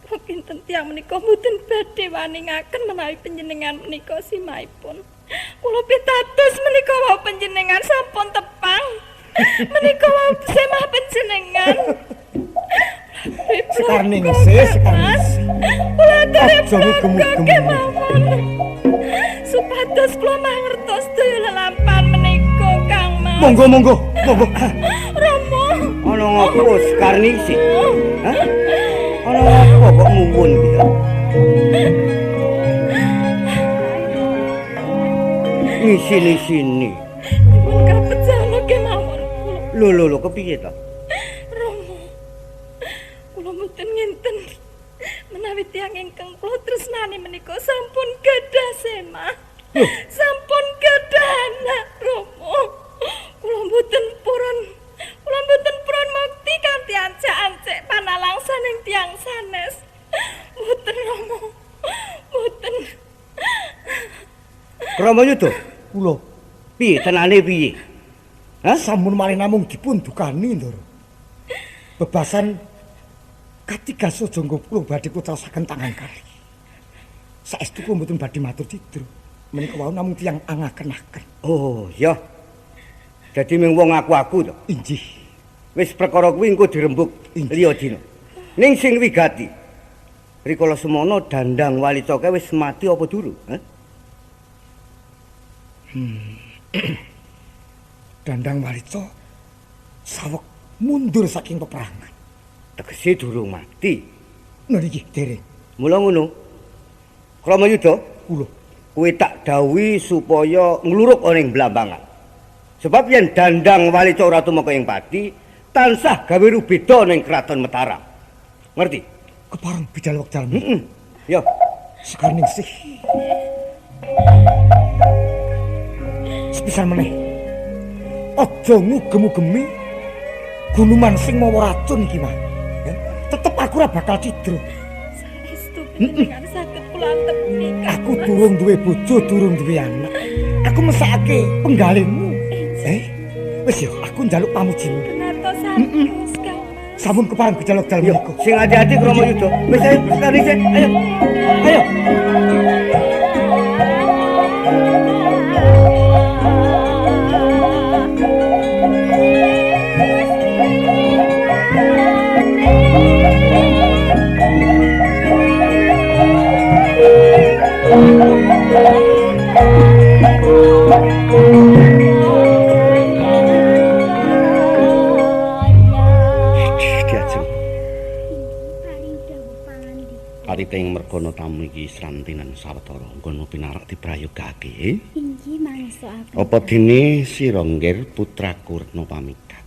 Speaker 7: Kula kinten tiyang menika mboten badhe waningaken menawi panjenengan menika simaipun. Kula pitados menika wau panjenengan sampun tepang. Menika wau semah panjenengan.
Speaker 6: Sekarning sekarning.
Speaker 7: Kula aturip
Speaker 6: gemuk-gemuk.
Speaker 7: Supados kula mangertos daya lelampahan menika Kang Mas.
Speaker 6: Monggo.
Speaker 7: Rama.
Speaker 4: Ana ngopo sekarning sih? Hah? Ana ngopo kok muwun iki? Sini.
Speaker 7: Pun kerepet jalo kemawon kula.
Speaker 4: Lho kepiye to?
Speaker 7: Rama. Kula mboten ngenten menawi tiyang ingkang kula tresnani menika sampun gadah semah. Sampun gadah anak Rama. Kula mboten purun mukti kanthi ancek-ancek panalangsaning tiyang sanes. Mboten Rama. Mboten.
Speaker 4: Ramayuda,
Speaker 6: Kula
Speaker 4: piye tenane piye? Hah?
Speaker 6: sampun malih namung dipun dukani, Ndoro. Bebasan katiga sojonggo kula badhe putrasaken tangan kali. Saestu kula mboten badhe matur cidru. Menika wau namung tiyang angaken-aken.
Speaker 4: Oh, ya. Dadi mung wong aku to.
Speaker 6: Inggih.
Speaker 4: Wis perkara kuwi engko dirembug liya dina. Ning sing wigati. Rikala semono Dandang Walicoke wis mati apa durung? Hah?
Speaker 6: Dandang Walico saweg mundur saking peperangan.
Speaker 4: Tegese durung mati.
Speaker 6: Niki dereng.
Speaker 4: Mula ngono. Ramayuda,
Speaker 6: Kula
Speaker 4: kowe tak dawuhi supaya ngluruk ana ing Blambangan. Sebab yen Dandang Walica ora tumeka ing pati, tansah gawe rubeda ning kraton Mataram. Ngerti?
Speaker 6: kepareng bidal wekdal.
Speaker 4: Yo,
Speaker 6: Sekarning sih. Sepisan meneh. Aja ngugem-ugemi gunuman sing mawa racun iki, Mas. Ya, tetep aku ora bakal cidro.
Speaker 7: Saestu panjenengan saged kula antepi.
Speaker 6: Aku durung duwe bojo, durung duwe anak. Aku mesake penggalinmu. Wis yo, aku njaluk pamujimu.
Speaker 7: Penatosan Mas Kang.
Speaker 6: Sampun kepareng bidal wekdal
Speaker 4: yo,
Speaker 6: menika.
Speaker 4: sing hati-hati Ramayuda. Wis ayo sekali sik. Ayo. Teng mergono tamu iki srantinan sawetara nggono pinarak diprayogake.
Speaker 7: Inggih mangsa aku.
Speaker 4: Apa dene sira nggir putraku Retna Pamikat.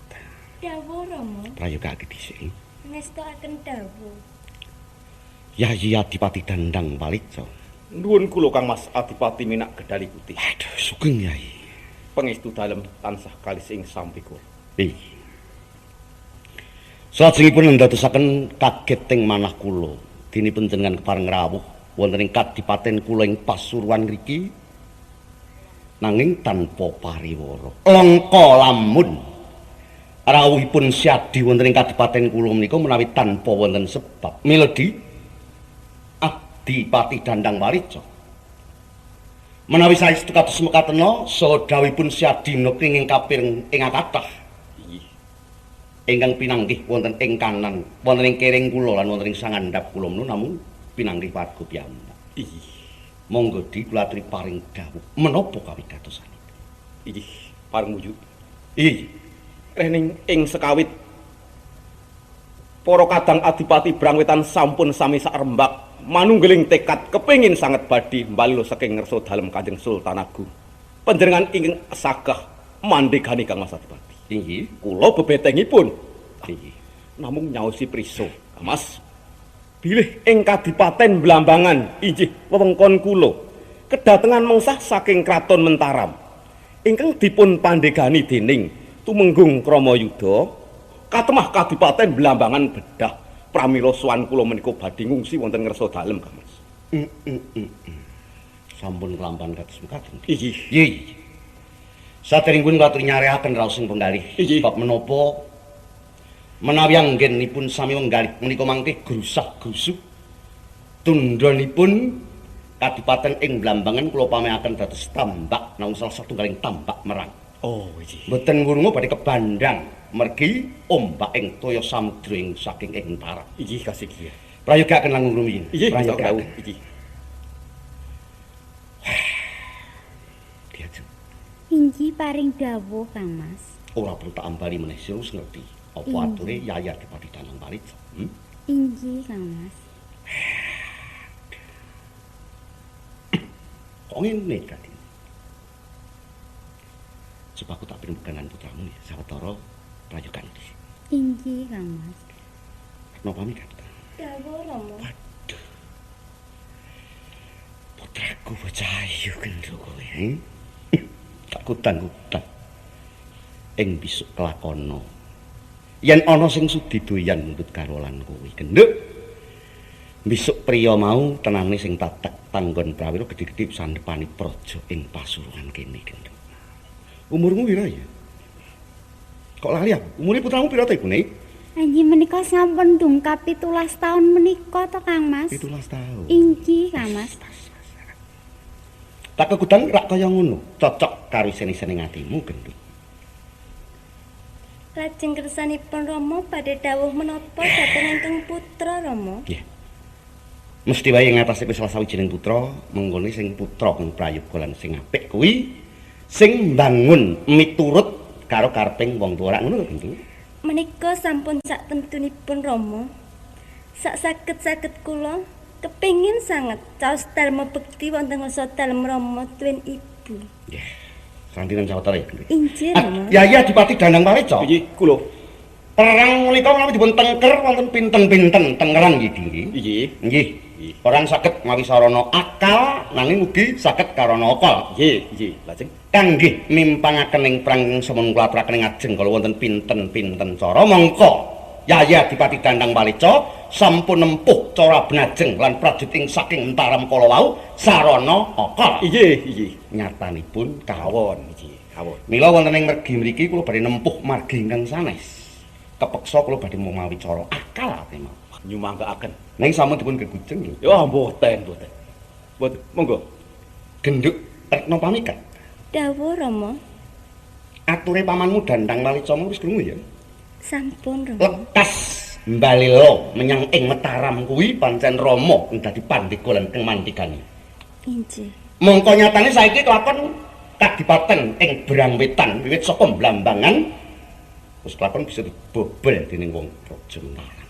Speaker 7: Dawuh Rama.
Speaker 4: Prayogake dhisik.
Speaker 7: Ngestakaken dawuh.
Speaker 4: Yayi Adipati Dandang Walica.
Speaker 8: Nuwun kula Kang Mas Adipati Minak Gedali Putih.
Speaker 4: Aduh, sugeng Yayi.
Speaker 8: Pangestu dalem tansah kalis ing sampikul.
Speaker 4: Salajengipun ndadosaken kaget teng manah kula. Dene panjenengan kepareng rawuh wonten ing kadipaten kula ing Pasuruan ngriki nanging tanpa pariwara. Langka lamun rawuhipun siadi wonten ing kadipaten kula menika menawi tanpa wonten sebab. Miledi Adipati Dandang Walica. Menawi saestu kados mekatena saha dawuhipun siadi menika ing kaping ing kathah. Ingkang pinanggih wonten ing kanan, wonten ing kering kula lan wonten ing sangandhap kula menika namung pinanggih warga piyambak.
Speaker 8: Inggih.
Speaker 4: Monggo di kula aturi paring dawuh. Menapa kawigatosane?
Speaker 8: Inggih. pareng muju. Iya. Rening ing sekawit para kadang adipati Brangwetan sampun sami sak rembak manunggaling tekad kepingin sanget badhe mbalilo saking ngersa dalem Kanjeng Sultan Agung. Panjenengan ingkang sagah mandhegani Kang Mas Adipati. Inggih, kula bebetengipun. Inggih. Namung nyaosi prisa, Kang Mas. Bilih ing Kadipaten Blambangan inggih wewengkon kula kedatengan mengsah saking Kraton Mentaram ingkang dipun pandhegani dening Tumenggung Kramayuda katemah Kadipaten Blambangan bedah pramila sowan kula menika badhe ngungsi wonten ngersa dalem, Kang Mas.
Speaker 9: Sampun kelampan kados mekaten.
Speaker 8: Inggih.
Speaker 9: Nggih. Saderengipun kula aturi nyareaken raos ing penggalih. Bab menapa menawi anggenipun sami wenggalih menika mangke grusah-grusuh tundhanipun Kadipaten ing Blambangan kula pamehaken dados tambak namung salah satunggaling tambak merang.
Speaker 8: Oh, inggih.
Speaker 9: Mboten wurunga badhe kebandhang mergi ombak ing toya samudra ing saking ing Mentaram.
Speaker 8: Inggih kasih kiye.
Speaker 9: Prayogaken langkung rumiyin.
Speaker 8: Inggih,
Speaker 9: prayogaken.
Speaker 8: inggih.
Speaker 9: Diajeng.
Speaker 10: Inggih paring dawuh Kang Mas.
Speaker 9: Ora perlu tak ambali meneh sira wis ngerti. Apa ature Yaya Adipati Danang Parica?
Speaker 10: Inggih Kang Mas.
Speaker 9: Kok ngene tadi? Sebab aku tak pirengaken putramu ya, sawetara prayogan iki.
Speaker 10: Inggih Kang Mas.
Speaker 9: Napa pamit?
Speaker 7: Dawuh Rama.
Speaker 9: Waduh. Putraku bocah ayu gendho kowe, Tak kutang-kutang. Ing besok kelakono. Yen ana sing sudi doyan nuntut karo lan kowe, gendhuk. Besok priya mau tenane sing tatek tanggon prawira gedhe-gedhe sandepani praja ing Pasuruan kene, gendhuk. Umurmu pira ya? Kok lali aku? Umure putramu pira ta ibune?
Speaker 10: Anjing menika sampun dungkap 17 taun menika to Kang Mas.
Speaker 9: 17 taun.
Speaker 10: Inggih Kang Mas.
Speaker 9: Tak kekudang rak kaya ngono, cocok karo seni-seni atimu, gendhuk.
Speaker 7: Lajeng kersanipun Rama badhe dawuh menapa dhateng ingkang putra Rama?
Speaker 9: Nggih. Mesti wae ngatasi salah sawijining putra, menggone sing putra kang prayoga lan sing apik kuwi sing mbangun miturut karo kareping wong tuwa ngono lho, Gendhuk.
Speaker 7: Menika sampun sak tentunipun Rama. Sak saged-saged kula kepingin sanget caos dalem bekti wonten ngersa dalem Rama tuwin ibu.
Speaker 9: Nggih. Santinan sawetara ya, Gendhuk.
Speaker 7: Inggih Rama.
Speaker 9: Yaya Adipati Danang Parica.
Speaker 8: Inggih, kula.
Speaker 9: Perang menika menawi dipun tengker wonten pinten-pinten tengeran nggih, Gendhuk.
Speaker 8: Inggih.
Speaker 9: Nggih. Orang saged mawi sarana akal nanging ugi saged karana akal.
Speaker 8: Nggih, nggih. Lajeng
Speaker 9: Kanggih mimpangaken ing perang sampun kula aturaken ing ajeng kala wonten pinten-pinten cara mangka Yaya Adipati Danang Parica sampun nempuh cara benajeng lan prajurit saking Mentaram kala wau sarana akal.
Speaker 8: Inggih, inggih.
Speaker 9: Nyatanipun
Speaker 8: Kawon iki, kawon.
Speaker 9: Mila wonten ing mergi mriki kula badhe nempuh margi ingkang sanes. Kepeksa kula badhe mawi cara akal tema.
Speaker 8: Nyumanggaaken.
Speaker 9: Ning sampun dipun gegujeng lho.
Speaker 8: Ya mboten, mboten. Mboten, monggo.
Speaker 9: Gendhuk rekna pamikat.
Speaker 7: Dawuh Rama.
Speaker 9: Ature pamanmu Dandang Parica wis krungu ya.
Speaker 7: Sampun Rama.
Speaker 9: Lekas mbalila menyang ing Mataram kuwi pancen Rama sing dadi pandhega lan kemandhigane.
Speaker 7: Inggih.
Speaker 9: Mongko nyatane saiki kelakon Kadipaten ing Brangwetan wiwit saka Blambangan wis kelakon bisa dibobol dening wong praja Mataram.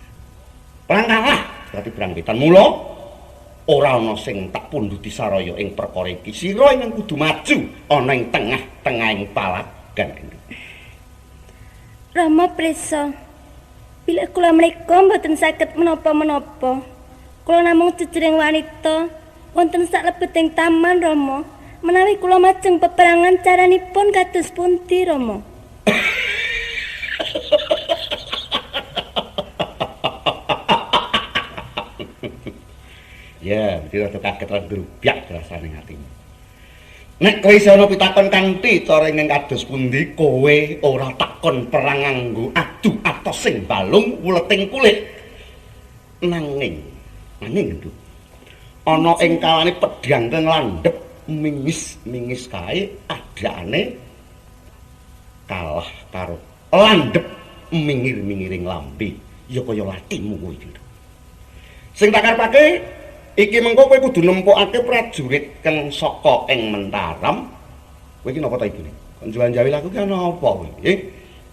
Speaker 9: Perang kalah berarti Brangwetan mula ora ana sing tak pundhuti saraya ing perkara iki. Sira ing kudu maju ana ing tengah-tengahing palagan.
Speaker 7: Rama prisa. Bila kula menika mboten saged menapa-menapa. Kula namung jejering wanita wonten sak lebeting taman Rama. Menawi kula majeng peperangan caranipun kados pundi Rama?
Speaker 9: Ya, mesti rada kaget lan grubyak rasane atimu. Nek kowe isih ana pitakon kanthi cara ingkang kados pundi, kowe ora takon perang nganggo adu atos sing balung wuleting kulit. Nanging Gendhuk. Ana ing kalane pedhang kang landhep mingis kae adane kalah karo landhep mingir-mingiring lambe. Ya kaya latimu kuwi, Gendhuk. Sing tak karepake iki mengko kowe kudu nempukake prajurit kang saka ing Mentaram. Kowe iki napa ta ibune? Penjualan jawi laku ki ana apa kuwi?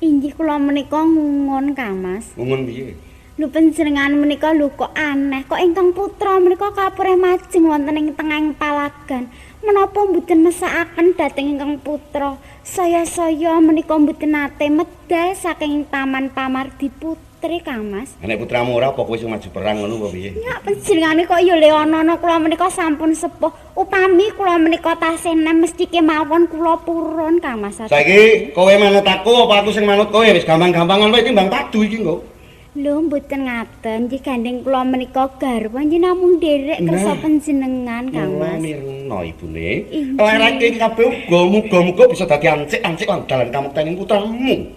Speaker 10: Inggih kula menika ngungun Kang Mas.
Speaker 9: Ngungun piye?
Speaker 10: Lho panjenengan menika lho kok aneh, kok ingkang putra menika kapureh majeng wonten ing tengahing palagan. Menapa mboten mesakaken dhateng ingkang putra? Saya menika mboten nate medal saking taman Pamardi Putri Kang Mas.
Speaker 9: Nek putramu ora apa kowe sing maju perang ngono apa piye?
Speaker 10: Ya panjenengane kok ya leonono kula menika sampun sepuh. Upami kula menika tasih enem mesti kemawon kula purun Kang Mas.
Speaker 9: Saiki kowe manut aku apa aku sing manut kowe? Wis gampang-gampangan wae timbang padu iki engko.
Speaker 10: Lho mboten ngaten, nggih gandeng kula menika garwa nggih namung nderek kersa panjenengan Kang Mas.
Speaker 9: Mirna ibune. Larake kabeh muga-muga bisa dadi ancik-ancik lan dalan kamuktening putramu.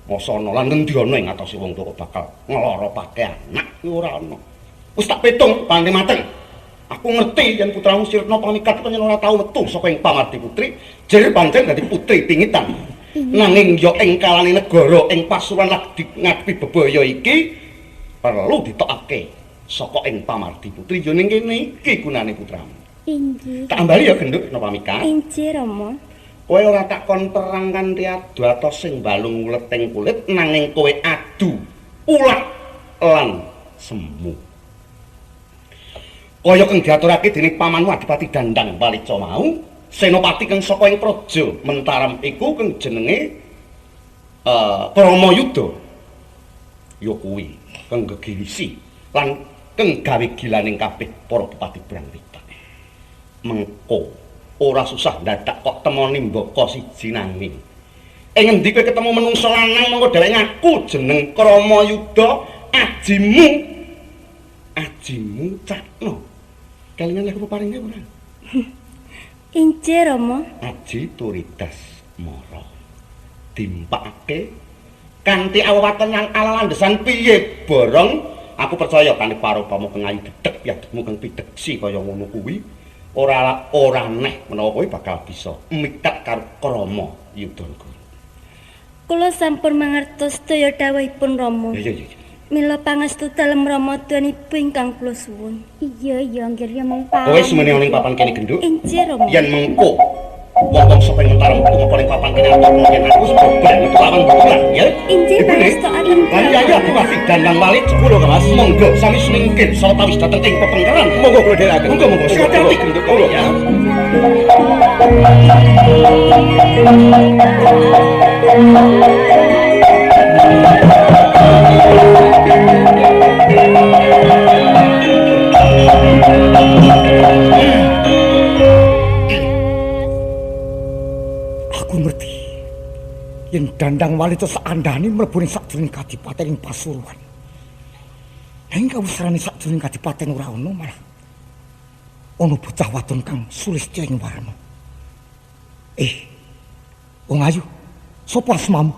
Speaker 9: Masa ana lan ngendi ana ing atase wong tuwa bakal ngloropakke anak kuwi ora ana. Wis tak petung pante mateng. Aku ngerti yen putramu Sirna pamikat panjen ora tau metu saka ing Pamardi Putri, jere pancen dadi putri pingitan. Nanging ya ing kalane negara ing Pasuruan lagi ngadepi bebaya iki perlu ditokake saka ing Pamardi Putri yo ning kene iki gunane putramu.
Speaker 10: Inggih.
Speaker 9: Tak ambali ya genduk napa pamikat.
Speaker 10: Inggih Rama.
Speaker 9: Kowe ora takon perang kanthi adu atos sing balung ulet ing kulit nanging kowe adu ulat lan semu. Kaya kang diaturake dening pamanmu Adipati Dandang Walica mau, senopati kang saka ing praja Mentaram iku kang jenenge Pramayuda. Ya kuwi kang gegirisi lan kang gawe gilaning kabeh para bupati Brangwita. Mengko ora susah dadak kok temoni mbaka siji nanging. Ing endi kowe ketemu menungsa lanang mengko dheweke ngaku jeneng Kramayuda, ajimu Cakna. Kalingan aku paringe ora?
Speaker 10: Inggih Rama.
Speaker 9: Aji Turidas Mara. Dimpakake kanthi awewaten yang ala-landesan piye borong aku percaya kanthi parupama kang ayu dedeg piademu kang pideksi kaya ngono kuwi ora neh menawa kowe bakal bisa mikat karo Krama Yudangkara.
Speaker 7: Kula sampun mangertos sedaya dawuhipun Rama.
Speaker 9: Iya.
Speaker 7: Mila pangestu dalem ramadan ibu ingkang kula suwun.
Speaker 10: Iya nggih mung paham.
Speaker 9: Kowe semene ning papan kene genduk.
Speaker 7: Inggih Rama.
Speaker 9: Yen mengko wong-wong sapa ing Mentaram tumeka ning papan kene atur mungkin aku sebagai metu lawan betulan ya.
Speaker 7: Inggih pangestu aten.
Speaker 9: Iya aku wasih Dandang Wali sepuro Mas. Monggo sami semingkir sawetawis dhateng ing pepengkeran. Monggo kula dherekaken. Monggo hati-hati genduk kula ya.
Speaker 6: Aku ngerti yen Dandang Walica sakandhane mlebu ning sajroning kadipaten ing Pasuruan. Ing kawusrane sajroning kadipaten ora ana malah ana bocah wadon kang Sulistya ing warna. Wong ayu, sapa asmamu?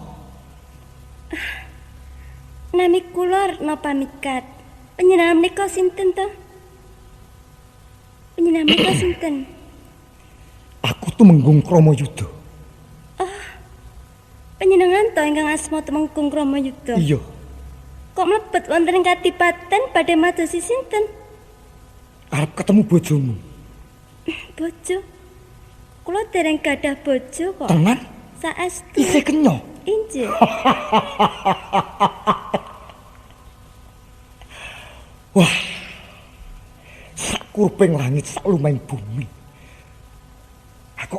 Speaker 7: Nami kula Retna Pamikat. Panjenengan menika sinten to? Panjenengan menika sinten?
Speaker 6: Aku Tumenggung Kramayuda.
Speaker 7: Panjenengan to ingkang asma Tumenggung Kramayuda.
Speaker 6: Iya.
Speaker 7: Kok mlebet wonten ing kadipaten badhe madosi sinten?
Speaker 6: Arep ketemu bojomu.
Speaker 7: Bojo. Kula dereng gadah bojo kok.
Speaker 6: Tenan?
Speaker 7: Saestu.
Speaker 6: Isih kenya.
Speaker 7: Inggih.
Speaker 6: Wah. Sakurping langit sak lumahing bumi. Aku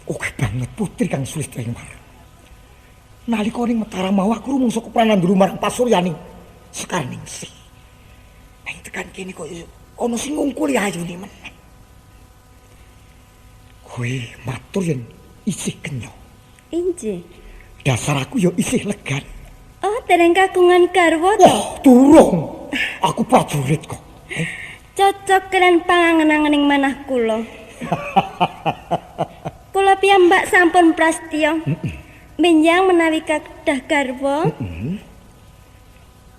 Speaker 6: oke banget putri kang Sulistya ing warna. Nalika ning Mataram mau aku rumangsa keprananduru marang Pasuryaning Sekaningsih. Ning tekan kene kok ana sing ngungkuli ayune meneh. Kowe matur yen isih kenya.
Speaker 7: Inggih.
Speaker 6: Dasar aku ya isih legan.
Speaker 7: Oh, dereng kagungan garwa to?
Speaker 6: Oh, durung. Aku prajurit kok.
Speaker 7: Cocok kalian pangangen-angening manah kula. Kula piyambak sampun prastya. Menjang menawi kadah garwa.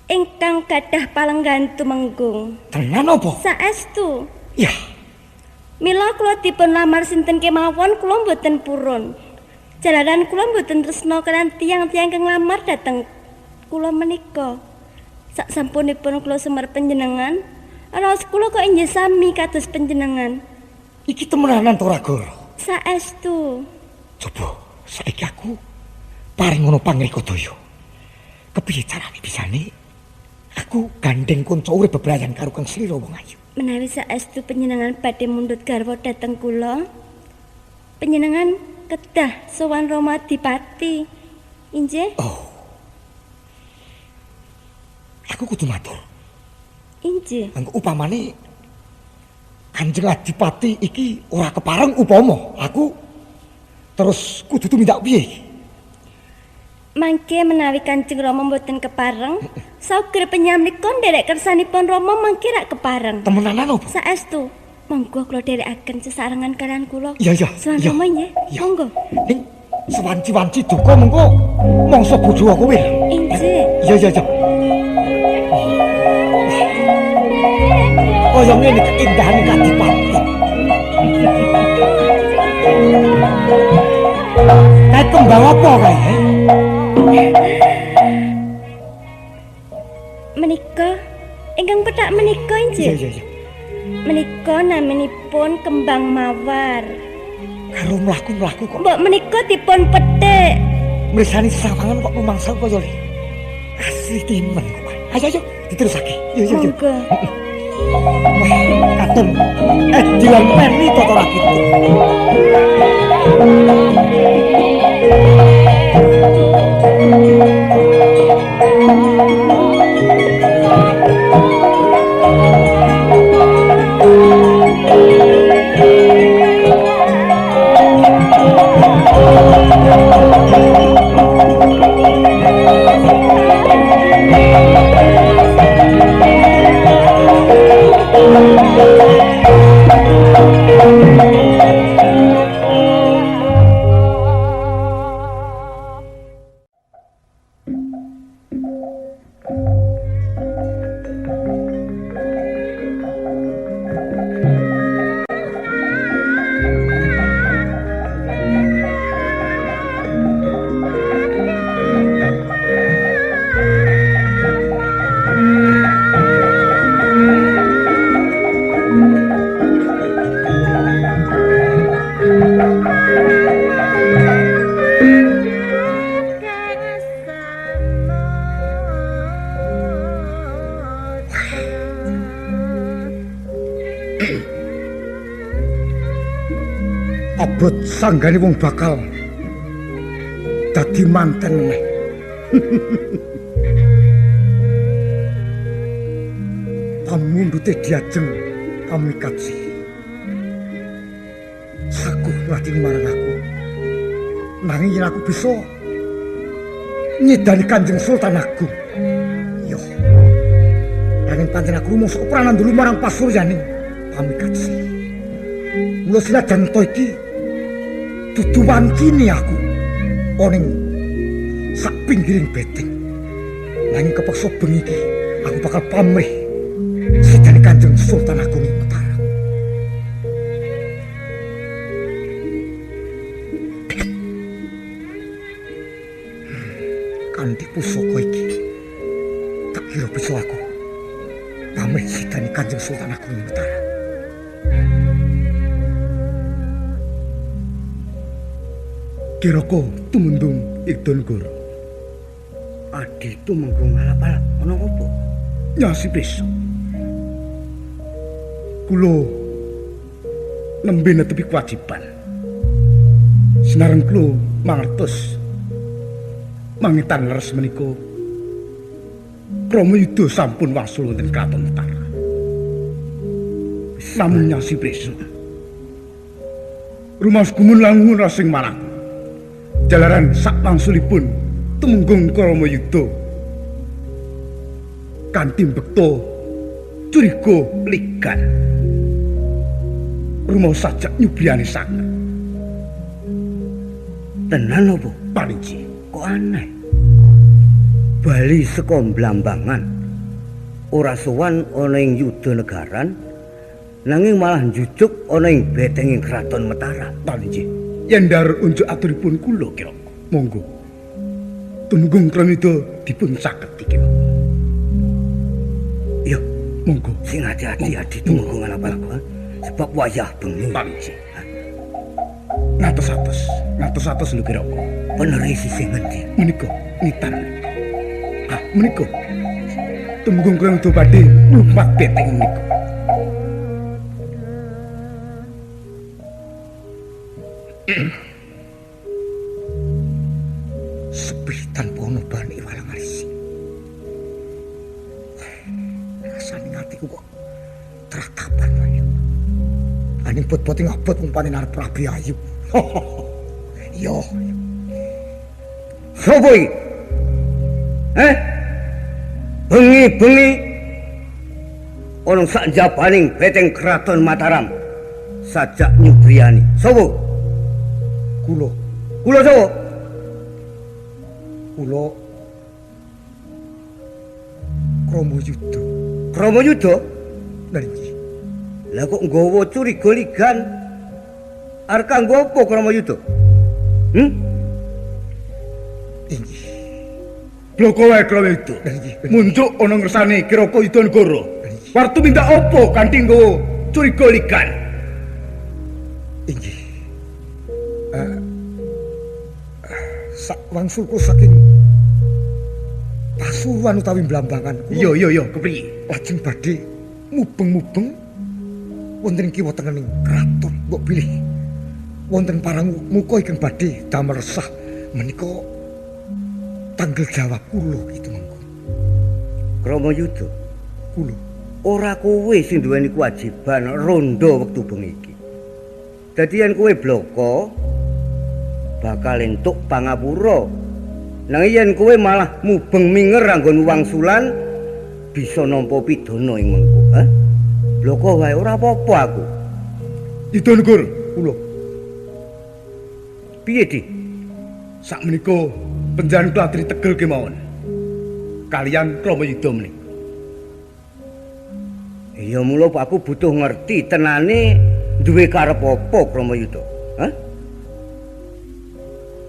Speaker 7: Ingkang gadah palenggan tumenggung.
Speaker 6: Tenan apa?
Speaker 7: Saestu.
Speaker 6: Ya.
Speaker 7: Mila kula dipun lamar sinten kemawon kula mboten purun. Jalaran kula mboten tresna kalian tiyang-tiyang kang lamar dhateng kula menika. Sak sampunipun kula semar panjenengan, raos kula kok inggih sami kados panjenengan.
Speaker 6: Iki temenanan to Ragara?
Speaker 7: Saestu.
Speaker 6: Coba Saiki aku paring ngono pangrikadaya. Kepiye carane bisane? Aku gandeng kanca urip bebrayan karo Kang Slira wong ayu.
Speaker 7: Menawi saestu panjenengan badhe mundhut garwa dhateng kula, panjenengan kedah sowan Rama Adipati. Injih?
Speaker 6: Oh. Aku kudu matur.
Speaker 7: Injih.
Speaker 6: Anggo upamane Kanjeng Adipati iki ora kepareng upama aku terus kudu tumindak piye?
Speaker 7: Mangke menawi Kanjeng Rama mboten kepareng, sauger penyamnika nderek kersanipun Rama mangke rak kepareng.
Speaker 6: Temenanan opo?
Speaker 7: Saestu. Monggo kula dherekaken sesarengan kalian kula.
Speaker 6: Iya.
Speaker 7: Sowan Rama nggih. Monggo.
Speaker 6: Ning sewanci-wanci duka mengko mangsa bojo aku wil.
Speaker 7: Injih.
Speaker 6: Iya. Kaya ngene keindahan Kadipati. Kayak kembang apa kae?
Speaker 7: Menika ingkang pethak menika injih.
Speaker 6: Iya.
Speaker 7: Menika naminipun kembang mawar.
Speaker 6: Karo mlaku-mlaku kok.
Speaker 7: Mbok menika dipun petik.
Speaker 6: Mrisani sawangan kok rumangsal kaya li. Asli timen kok. Ayo diterusake. Yo.
Speaker 7: Monggo.
Speaker 6: Katon. Dilan peni toto ra kitu. Abot sanggane wong bakal dadi manten meneh. Pamundhute diajeng pamikatsi. Sakuh latih marang aku. Nanging yen aku bisa nyedani Kanjeng Sultan Agung. Yo. Nanging pancen aku rumangsa pranan dulu marang pasuryaning pamikatsi. Mula sinajan to iki dudu wancine aku oning sak pinggiring beteng. Nanging kepeksa bengi iki aku bakal pamrih sedane Kanjeng Sultan Agung ing Mataram. Kanthi pusaka iki tak kira bisa aku pamrih sedane Kanjeng Sultan Agung ing Mataram. Kiroko tumundung Ikdon Guru.
Speaker 4: Adi tumenggung alap-alap ana apa?
Speaker 6: Nyasi besok. Kulo nembe netepi kewajiban. Sinareng kulo mangertos mangitan leres menika Pramayuda sampun wangsul wonten Kraton Mataram. Sampun nyasi besok. Rumas gumun langun rasing marang. Jalaran sak wangsulipun tumenggung Pramayuda kanthi bekta curiga ligan. Rumah sajak nyubriyane sanget.
Speaker 4: Tenan apa?
Speaker 6: Paniji.
Speaker 4: Kok aneh? Bali saka Blambangan ora sowan ana ing Yuda Negaran nanging malah njujuk ana ing betenging Kraton Mataram.
Speaker 6: Paniji. Yen ndar unjuk aturipun kula kira. Monggo. Tumenggung Pramila dipun caket iki.
Speaker 4: Ya,
Speaker 6: monggo.
Speaker 4: Sing hati-hati adi tumenggung alap-alap sebab wayah bengi.
Speaker 6: Paniji. Ngatos-atos. ngatos-atos lho kira.
Speaker 4: Bener sisih ngendi?
Speaker 6: Menika nitan. Menika. Tumunggung kula udo badhe mlumat beteng menika. Sepi tanpa ono bani walang arisi. Rasane atiku kok terakapan wae. Aning pot-poting abot umpane arep Prabu Ayu. Yo.
Speaker 4: Sopo iki? Bengi-bengi ana sak jabaning beteng Kraton Mataram sajak nyubriyani. Sopo?
Speaker 6: Kula.
Speaker 4: Kula sopo?
Speaker 6: Kula Kramajudha.
Speaker 4: Kramajudha?
Speaker 6: Nggih.
Speaker 4: Lah kok nggawa curiga-ligan? Arep kanggo apa Kramajudha?
Speaker 6: Inggih.
Speaker 9: Bloko wae Kramajudha. Munjuk ana ngersane Kiraka Yudanegara. Wartu minta apa kanthi nggawa curiga-ligan?
Speaker 6: Inggih. Sak wangsulku saking Pasuruan utawi Blambangan.
Speaker 9: Iya, kepriye?
Speaker 6: Lajeng badhe mubeng-mubeng wonten kiwa tengening kraton mbok pilih wonten parang muka ingkang badhe damel resah menika tanggal jawab kula itu mengko.
Speaker 4: Kramajudha,
Speaker 6: Kula
Speaker 4: ora kowe sing duweni kewajiban rondo wektu bengi iki. Dadi yen kowe bloko bakal entuk pangapura. Nang yen kowe malah mubeng minger anggon wangsulan bisa nampa pidana ing mengko, ha? Bloko wae ora apa-apa aku.
Speaker 9: Yudanegara,
Speaker 6: kula
Speaker 4: Piye, Dik?
Speaker 9: sakmenika penjaran Klatri Tegel kemawon. Kalian Kramajudha menika.
Speaker 4: Ya mula aku butuh ngerti tenane duwe karep apa Kramajudha, ha?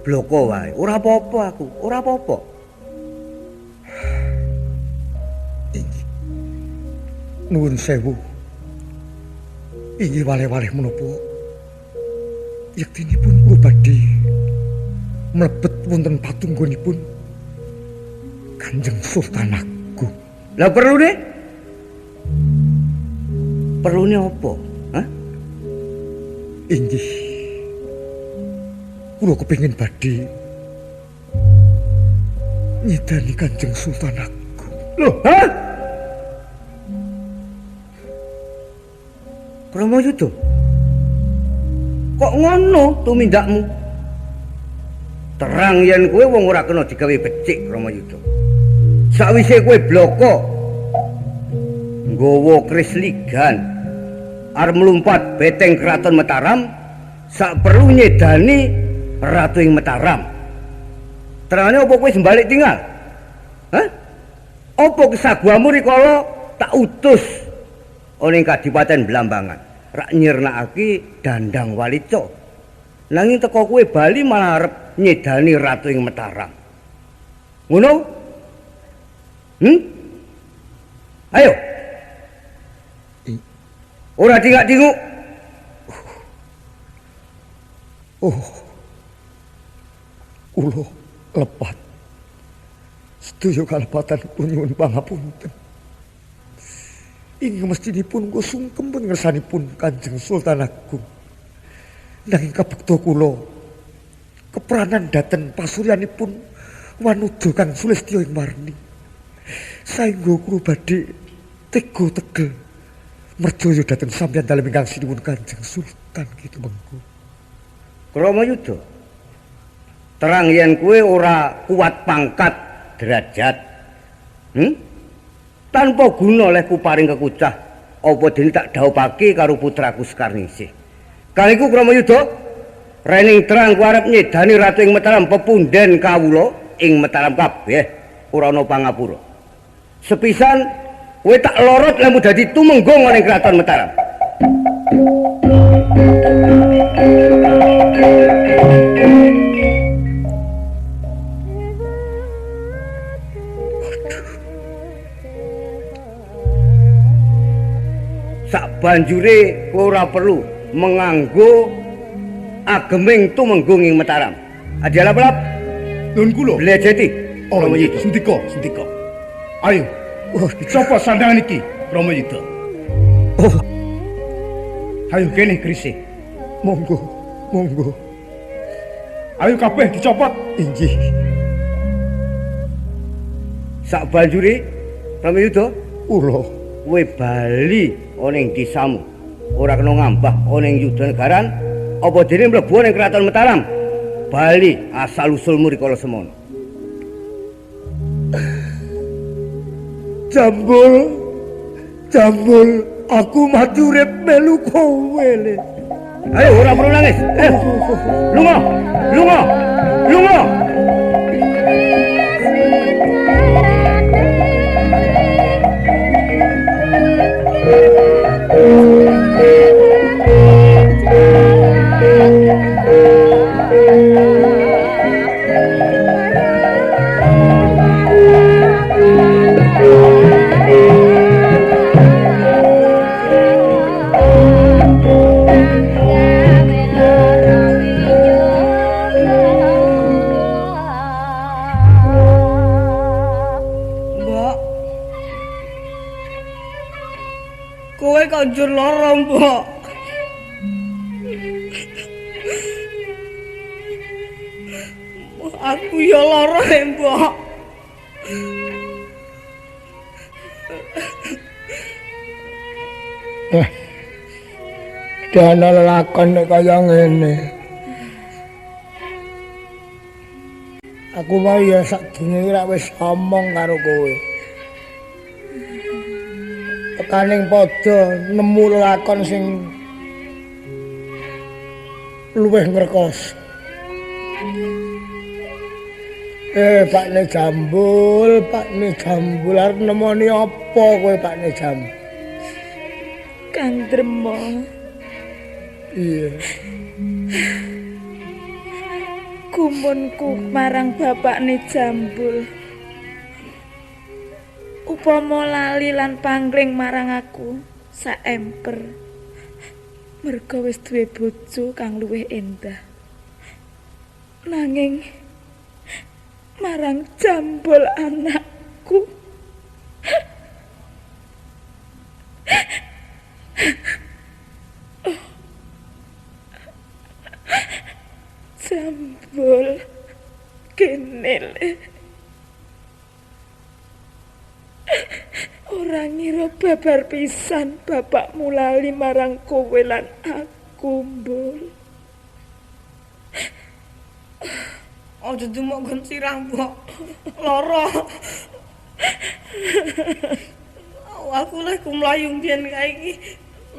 Speaker 4: Bloko wae, ora apa-apa aku, ora apa-apa.
Speaker 6: nuwun sewu. Inggih waleh-waleh menapa yektinipun kula badhe mlebet wonten patunggonipun Kanjeng Sultan Agung.
Speaker 4: Lah perlune? Perlune apa? Hah?
Speaker 6: Inggih. Kula kepengin badhe nyidani Kanjeng Sultan Agung.
Speaker 4: Loh, hah? Kramajudha. Kok ngono tumindakmu? Terang yen kowe wong ora kena digawe becik Kramajudha. Sawise kowe bloko nggawa keris ligan arep mlumpat beteng Kraton Mataram, sak perlu nyedani Ratu ing Mataram. Terangane apa kowe sembalik tinggal? Hah? Apa kesaguamu rikala tak utus ana ing Kadipaten Blambangan rak nyirnakake Dandang Walica. Nanging teko kowe bali malah arep nyedani Ratu ing Mataram. Ngono? Ayo. Ora dingak-dinguk.
Speaker 6: Oh. Kula lepat. Sedaya kalepatan kula nyuwun pangapunten. Ing mestinipun kula sungkem pun ngersanipun Kanjeng Sultan Agung. Nanging kabekta kula keperanan daten pasuryanipun Wanuda Kang Sulistya ing warni. Saengga kula badhe tega tegel merjaya daten sampeyan dalem ingkang sinuwun Kanjeng Sultan gitu mengko.
Speaker 4: Kramajudha. Terang yen kowe ora kuat pangkat derajat. Tanpa guna oleh kuparing kekucah apa dene tak dhawuhake karo putraku Sekarningsih. Kaliku Kramajudha, rening terang ku arep nyedani Ratu ing Mataram pepunden kawula ing Mataram kabeh ora ana pangapura. Sepisan kowe tak lorot lamu dadi tumenggung ning Kraton Mataram. Sak banjure kowe ora perlu menganggo ageming tumenggung ing Mataram. Adiala pelap.
Speaker 2: Nun kula.
Speaker 4: Blejeti.
Speaker 2: Oh, Sundika. Ayo. Sapa sandangan iki, Pramayuda?
Speaker 6: Oh,
Speaker 2: Ayo kene krise.
Speaker 6: monggo.
Speaker 2: Ayo kabeh dicopot.
Speaker 6: Inggih.
Speaker 4: Sak banjure Pramayuda,
Speaker 6: Ula.
Speaker 4: kowe bali ana ing desamu. Ora kena ngambah ana ing yuda negaran apa dene mlebu ning kraton Mataram. Bali asal usulmu rikala semono.
Speaker 6: Jambul, aku mati urip melu kowe le.
Speaker 4: Ayo ora perlu nangis. Lunga.
Speaker 7: Kowe kok njur lara, Mbok. Aku ya lara, Mbok.
Speaker 6: Dana lelakon nek kaya ngene. Aku mau ya sakdurunge ora wis omong karo kowe. Tekaning padha nemu lelakon sing luwih ngrekos. Pakne Jambul arep nemoni apa kowe Pakne Jambul?
Speaker 7: Kang Drema.
Speaker 6: Iya.
Speaker 7: Gumunku marang bapakne Jambul. Upama lali lan pangling marang aku saemper. Merga wis duwe bojo kang luwih endah. Nanging marang Jambul anakku. Jambul kene le. Ora ngira babar pisan bapakmu lali marang kowe lan aku, Mbul. Aja dumuk gon sirah, Mbok. Lara. Aku lek mlayu mbiyen kae iki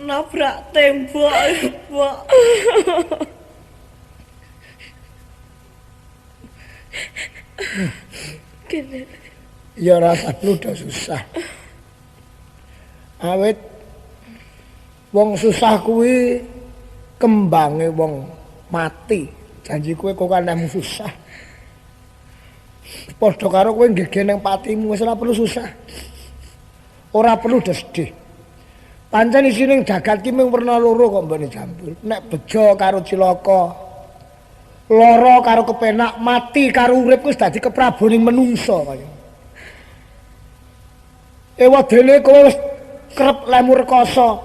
Speaker 7: nabrak tembok, Mbok. Kene.
Speaker 6: Ya rasane udah susah. Awit wong susah kuwi kembange wong mati. Janji kowe kok kanemu susah. Padha karo kowe ngegen nang patimu wis ora perlu susah. Ora perlu sedih. Pancen isine jagat ki mung werna loro kok mbane Jambul. Nek bejo karo cilaka, lara karo kepenak, mati karo urip wis dadi kepraboning menungsa kaya. Ewadene kowe wis kerep lemu rekoso.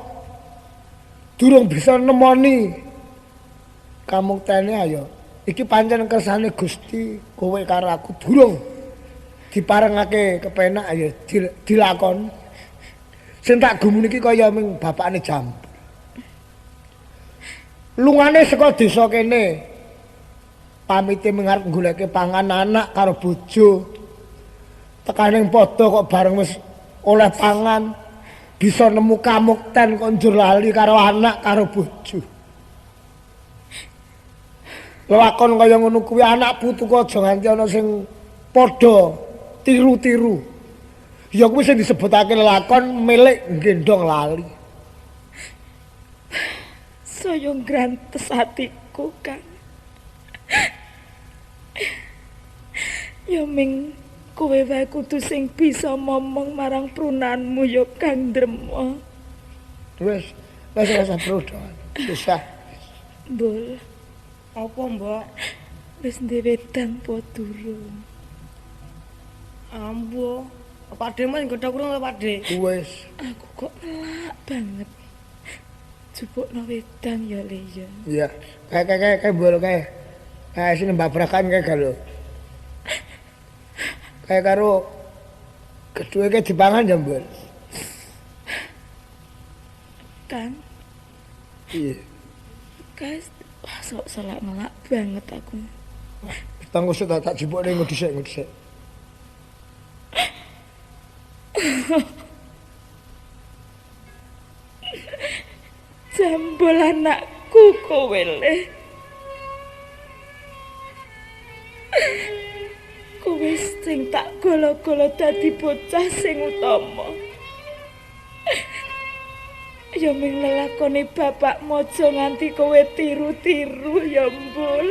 Speaker 6: Durung bisa nemoni kamuktene ayo. Iki pancen kersane Gusti kowe karo aku durung diparengake kepenak ayo dilakon. Sing tak gumuni iki kaya ming bapakne Jambul. Lungane saka desa kene. Pamite mengarep goleke pangan anak karo bojo. Tekaning padha kok bareng wis oleh pangan bisa nemu kamukten kok njur lali karo anak karo bojo. Lakon kaya ngono kuwi anak putuku aja nganti ana sing padha tiru-tiru. Ya kuwi sing disebutake lakon milik gendong lali.
Speaker 7: Saya ngrantes atiku, Kang. Ya ming kowe wae kudu sing bisa momong marang prunanmu ya Kang Drema.
Speaker 6: Wis rasa prudon. Susah.
Speaker 7: Mbul. Apa, Mbok? Wis ndek wedang apa durung?
Speaker 3: Ambo, Pakde mas godhog urung lho Pakde.
Speaker 2: Wis.
Speaker 7: Aku kok ngelak banget. Jupukno wedang ya Le ya.
Speaker 2: Iya. Kayak bol kayak. Kayak sini babrakan kayak galo. Kayak karo kedua kayak dipangan jambul.
Speaker 7: Kang.
Speaker 2: Iya.
Speaker 7: Guys, wah sok selak ngelak banget aku.
Speaker 2: Tanggo sudah tak jebok ning ngodisik.
Speaker 7: Jambul anakku kowe Le. Kowe sing tak golo-golo dadi bocah sing utama. Ya ming lelakone bapak mojo nganti kowe tiru-tiru ya Mbul.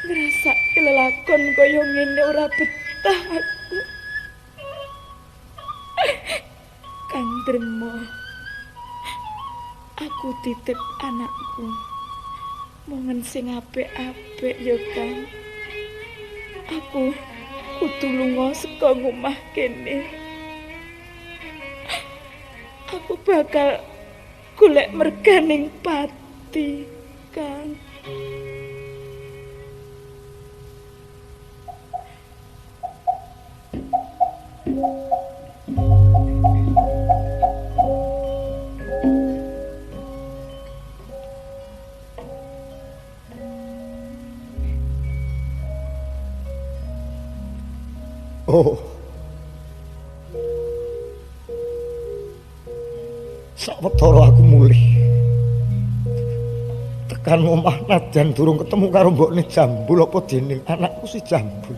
Speaker 7: Ngrasake lelakon kaya ngene ora betah aku. Kang Drema, aku titip anakku. Mongen sing apik-apik ya Kang. Aku kudu lunga saka omah kene. Aku bakal golek merganing pati, Kang.
Speaker 6: Oh. Sawetara aku mulih. Tekan omah najan durung ketemu karo mbokne Jambul apa dening anakku si Jambul.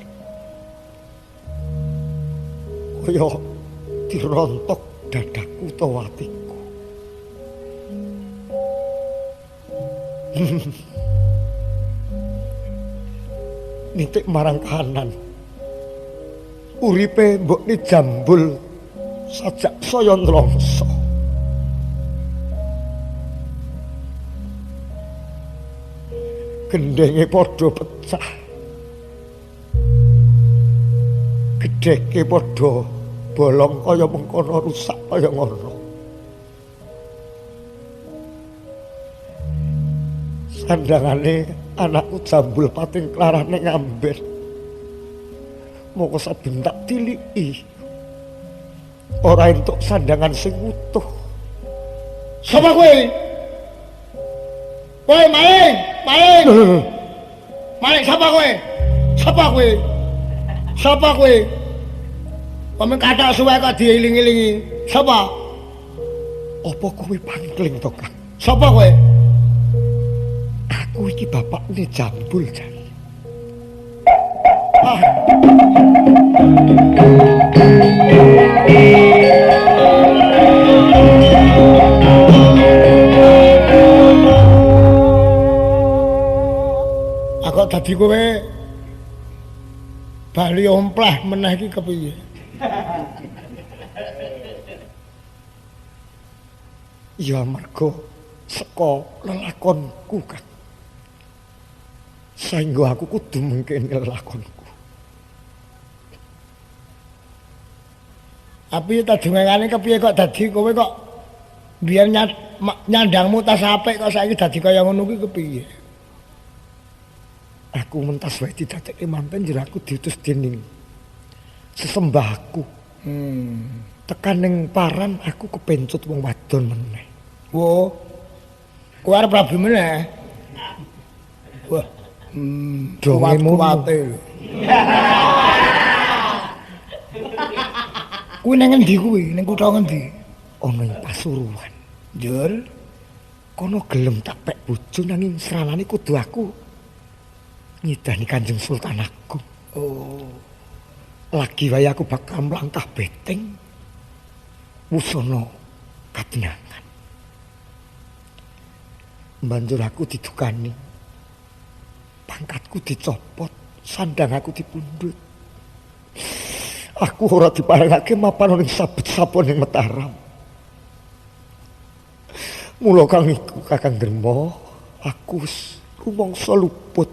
Speaker 6: Kaya dirontok dadaku utawa atiku. Nitik marang kanan. Uripe mbokne Jambul sajak saya nlongso. Gendenge padha pecah. Gedheke padha bolong kaya mengkono, rusak kaya ngono. Sandangane anakku Jambul pating klarane ngamben. Moko saben tak tiliki. Ora entuk sandangan sing utuh.
Speaker 2: Sapa kowe? Kowe maling. Maling sapa kowe? Sapa kowe? Pameng kathak suwe kok dieling-elingi. Sapa?
Speaker 6: Apa kowe pangling to, Kang?
Speaker 2: Sapa kowe?
Speaker 6: Aku iki bapakne Jambul, Jan.
Speaker 2: Aku dadi kowe bali ompleh meneh iki kepiye?
Speaker 6: Ya mergo saka lelakonku, Kang. Saengga aku kudu mengkene lelakonku.
Speaker 2: Tapi tak dongengane kepiye kok dadi kowe kok biyen nyandangmu tas apik kok saiki dadi kaya ngono kuwi kepiye?
Speaker 6: Aku mentas wae didadekke manten jero aku diutus dening sesembahku. Tekan ning paran aku kepencut wong wadon meneh.
Speaker 2: Wo. Kowe arep rabi meneh. Wah.
Speaker 6: Dongemu
Speaker 2: kuwate lho. Kuwi nang endi kuwi? Ning kutha ngendi?
Speaker 6: Ana ing Pasuruan.
Speaker 2: Jur,
Speaker 6: Kono gelem tak pek bojo nanging sranane kudu aku nyidani Kanjeng Sultan Agung.
Speaker 2: oh,
Speaker 6: Lagi wae aku bakal mlangkah beteng wusana kadenangan. Banjur aku didukani. Pangkatku dicopot, sandang aku dipundhut. Aku ora diparengake mapan ning sabet sapon ning Mataram. Mula kang iku Kakang Drema, aku wis rumangsa luput.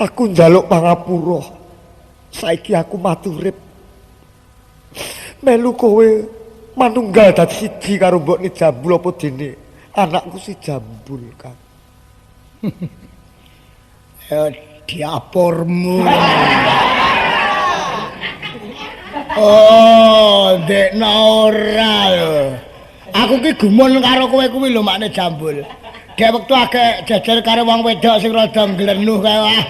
Speaker 6: Aku njaluk pangapura. Saiki aku mati urip. Melu kowe manunggal dadi siji karo mbokne Jambul apa dene anakku si Jambul, Kang.
Speaker 2: Ya diapormu. Oh, dekna ora lho. Aku ki gumun karo kowe kuwi lho makne Jambul. Dek wektu akeh jejer karo wong wedok sing rada nglenuh kae.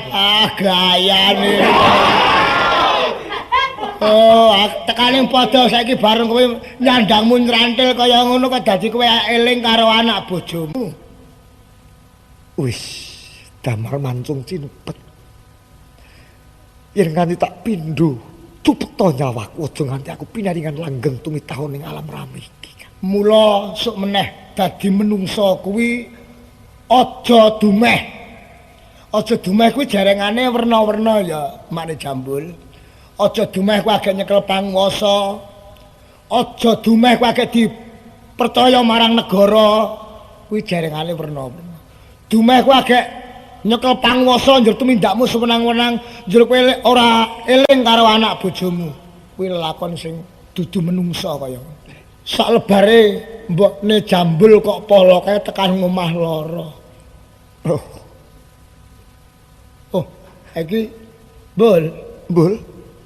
Speaker 2: Gayane. Oh, tekaning padha saiki bareng kowe nyandangmu nyrantil kaya ngono kok dadi kowe eling karo anak bojomu.
Speaker 6: Wis, damar mancung cinepet. Yen nganti tak pindho, cupekto nyawaku aja nganti aku pinaringan langgeng tumitahun ning alam rame iki.
Speaker 2: Mula sok meneh dadi menungsa kuwi aja dumeh. Aja dumeh kuwi jarengane werna-werna ya, makne Jambul. Aja dumeh kowe agek nyekel panguwasa. Aja dumeh kowe agek dipercaya marang negara. Kuwi jarengane werna-werna. Dumeh kowe agek nyekel panguwasa njur tumindakmu sewenang-wenang njur kowe ora eling karo anak bojomu. Kuwi lakon sing dudu menungsa kaya ngono. Sak lebare mbokne Jambul kok poloke tekan ngomah lara. Oh, iki Bul.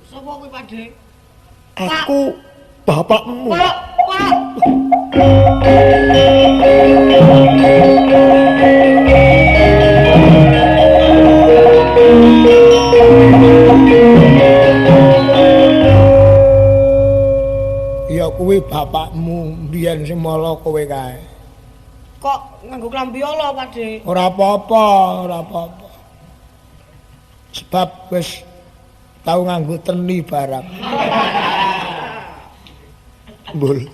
Speaker 7: Sapa kuwi, Pakde?
Speaker 6: Aku bapakmu.
Speaker 2: Ya kuwi bapakmu biyen sing mala kowe kae.
Speaker 7: Kok nganggo klambi ala, Pakde?
Speaker 2: Ora apa-apa. Sebab wis tau nganggo teni barang.
Speaker 6: Bul.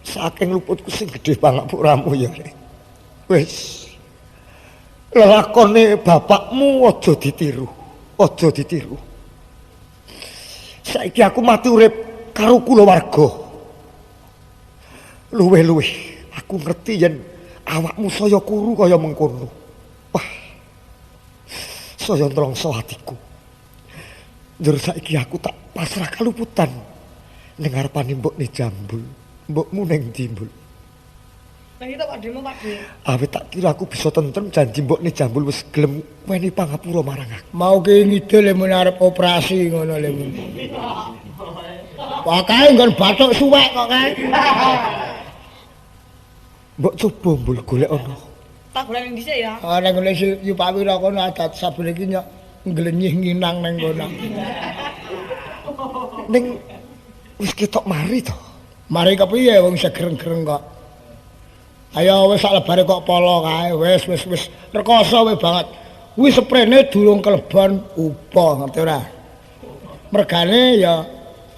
Speaker 6: Saking luputku sing gedhe pangapuramu ya. Wis. Lelakone bapakmu aja ditiru. Saiki aku mati urip karo kulawarga. Luwih-luwih aku ngerti yen awakmu saya kuru kaya mengkono. Wah. Saya nrongso atiku. Njur saiki aku tak pasrah kaluputan ning ngarepane mbokne Jambul. Mbokmu ning ndi, Mbul?
Speaker 7: Nang itu Pakdemu, Pakde.
Speaker 6: Awit tak kira aku bisa tentrem janji mbokne Jambul wis gelem weni pangapura marang aku.
Speaker 2: Mau ki ngidul mun arep operasi ngono lho. Wah kae nggon bathuk suwek kok kae.
Speaker 6: Mbok coba Mbul golek ana.
Speaker 7: Tak golek ning dhisik ya.
Speaker 2: Nek ngene yu Pak Wira kono adat saben iki nyok nglenyih nginang ning kono.
Speaker 6: Ning wis ketok mari to.
Speaker 2: Mari kepiye wong segereng-gereng kok. Ayo wis sak lebare kok polo kae. Wis rekoso we banget. Kuwi sprene durung kelebon upa ngerti ora? Mergane ya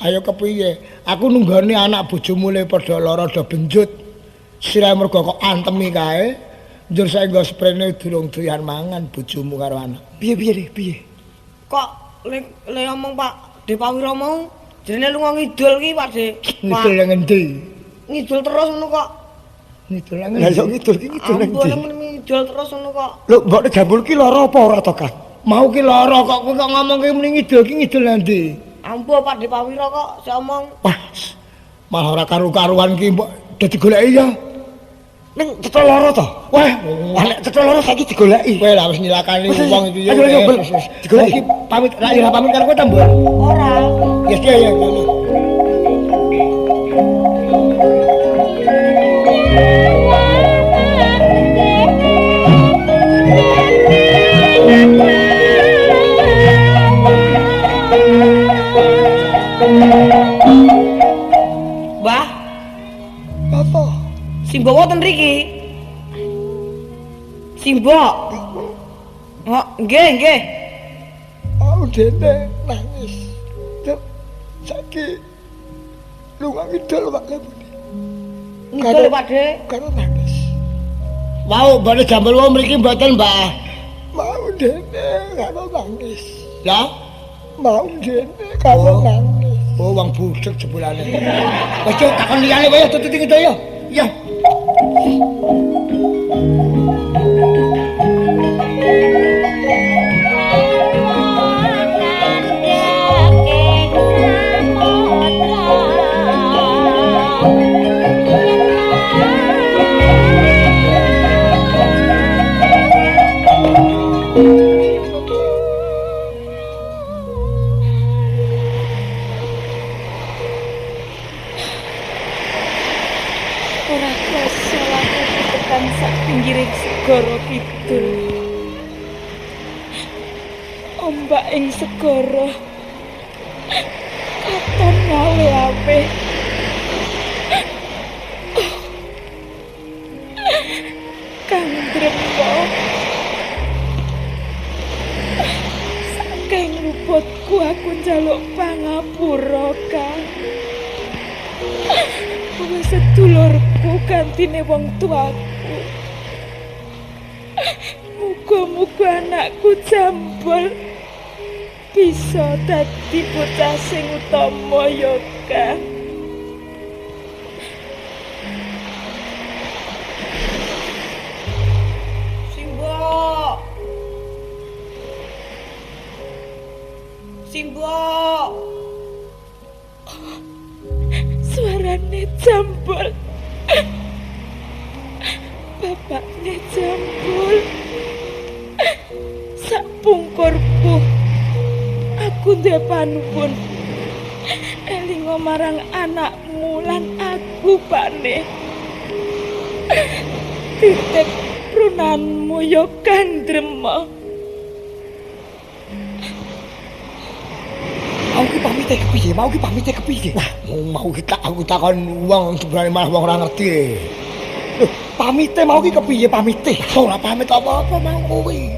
Speaker 2: ayo kepiye? Aku nunggoni anak bojomu le padha lara do benjut. Sirahe mergo kok antemi kae. Njur sae nggo sprene durung doyan mangan bojomu karo anak.
Speaker 6: Piye?
Speaker 7: Kok le omong Pak Depawira mau jenenge lunga ngidul ki, Pakde.
Speaker 2: Ngidul nang endi?
Speaker 7: Ngidul terus ngono kok.
Speaker 2: Ngidul nang
Speaker 6: Lah yo ngidul ki ngidul nang ndi?
Speaker 7: Ampun ngidul terus ngono kok.
Speaker 6: Lho, mbokne Jambul ki lara apa ora to, Kang?
Speaker 2: Mau ki lara kok kowe kok ngomongke muni ngidul ki ngidul nang ndi?
Speaker 7: Ampun Pak Depawira kok sik omong.
Speaker 2: Wah, malah ora karu-karuan ki mbok dadi goleki ya.
Speaker 6: Ning cetha lara to? Wah, nek cetha lara saiki digoleki.
Speaker 2: Kowe lah wis nyilakani wong iki ya.
Speaker 6: Ayo, Bul.
Speaker 2: Digoleki pamit ra ira pamit karo kowe ta, Mbok?
Speaker 7: Ora.
Speaker 2: Ya.
Speaker 7: Mbah,
Speaker 2: Apa?
Speaker 7: Simbok wonten mriki. Simbok. Oh, nggih.
Speaker 6: Aku dene nangis. Saiki lunga ngidul Pak Lepuni.
Speaker 7: Ngidul Pakde.
Speaker 6: Karo nangis.
Speaker 2: Mau bane Jambul wong mriki mboten, Mbah.
Speaker 6: Mau dene karo nangis.
Speaker 2: Ya?
Speaker 6: Mau dene karo nangis.
Speaker 2: Oh, wong budhek jebulane. Wis takon liyane wae tututi ngidul ya. Iya.
Speaker 7: kang sak pinggiring segara kidul. Ombak ing segara katon ngawe-awe. Kang Drempa, saking luputku aku njaluk pangapura, Kang. Kowe sedulurku gantine wong tuaku. Muga-muga anakku Jambul bisa dadi bocah sing utama ya, Kang.
Speaker 3: Simbo.
Speaker 7: Suarane Jambul. Bapakne Jambul. Sak pungkurku aku duwe panuwun. Elinga marang anakmu lan aku, Pakne. Titip runanmu ya Kang Drema.
Speaker 6: Mau ki pamite kepiye? Wah, mau kita aku takon wong sebenarnya malah wong ora ngerti. Lho, pamite mau ki kepiye pamite? Ora pamit apa-apa mau kuwi.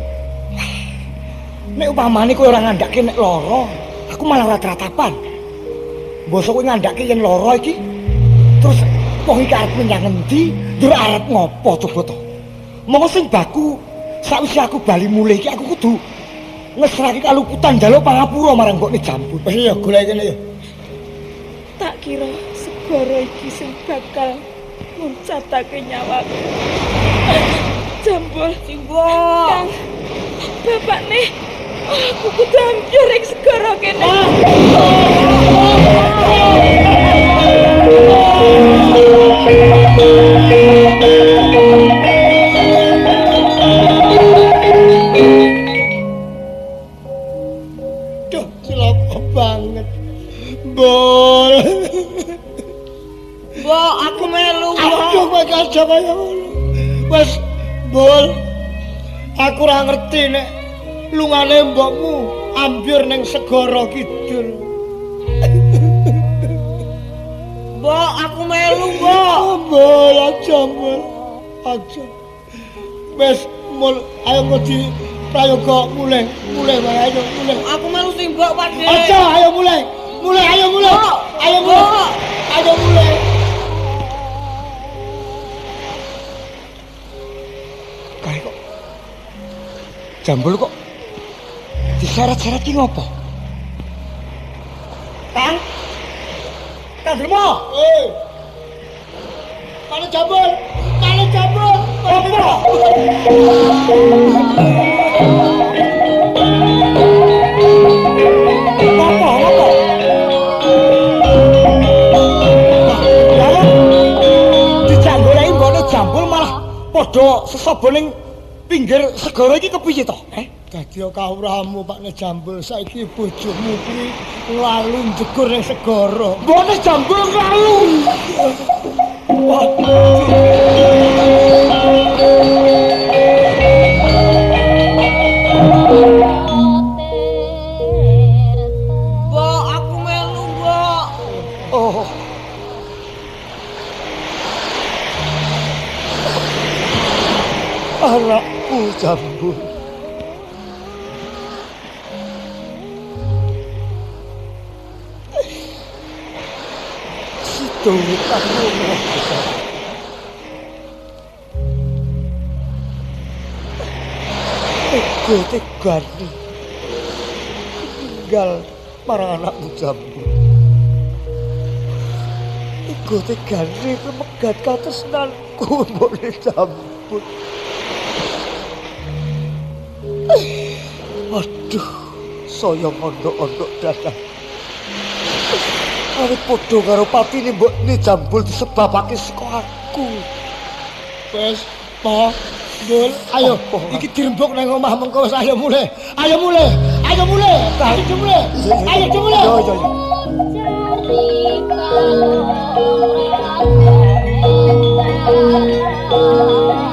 Speaker 6: Nek upamane kowe ora ngandhake nek lara, aku malah ora tratapan. Mbosok kowe ngandhake yen lara iki terus wong iki arep menyang endi? Ndur arep ngopo coba to? Monggo sing baku sakwise aku bali mulih iki aku kudu ngesrake kaluputan njaluk pangapura marang mbokne Jambul. Wis ya golek kene ya.
Speaker 7: Tak kira segara iki sing bakal muncatake nyawaku. Jambul,
Speaker 3: Simbo.
Speaker 7: Kang, bapakne, aku kudu ambyur ing segara kene.
Speaker 6: Duh, cilaka banget. Bol.
Speaker 3: Mbok, aku melu.
Speaker 6: Aduh, kowe kaca kaya ngono. Wes, Bol. Aku ora ngerti nek lungane mbokmu ambyur ning segara kidul.
Speaker 3: Mbok, aku melu, Mbok.
Speaker 6: Bol, aja, Bol. Aja. Wes, mul ayo ngodi prayoga mulih wae ayo mulih.
Speaker 3: Aku melu sing Mbok, Pakde.
Speaker 6: Aja, ayo mulih. Mulih, ayo mulih. Ayo mulih. Ayo mulih. Kae kok Jambul kok diseret-seret ki ngopo? Kang? Kang Drema. Mana Jambul? Mana Jambul? Apa? Apa? Dijanggoleki mbone Jambul malah padha sesaba ning pinggir segara iki kepiye to? Dadi kawruhmu Pakne Jambul saiki bojomu kuwi nglalu njegur ning segara. Mbone Jambul nglalu.
Speaker 3: Mbok, aku melu, Mbok.
Speaker 6: Oh. Anakku Jambul. Situwit aku ngerasa. Tegane tinggal para anakmu Jambul. Iku tegane pemegat katresnanku mbone Jambul. Aduh, saya mondok-ondok dadah. Arep padha karo patine mbokne Jambul disebabake saka aku. Wes, Po, Bul, ayo. Iki dirembuk nang omah mengko wis ayo mulih. Ayo mulih. Ayo mulih. Ayo mulih. Ayo mulih. Yo yo yo.
Speaker 10: Cari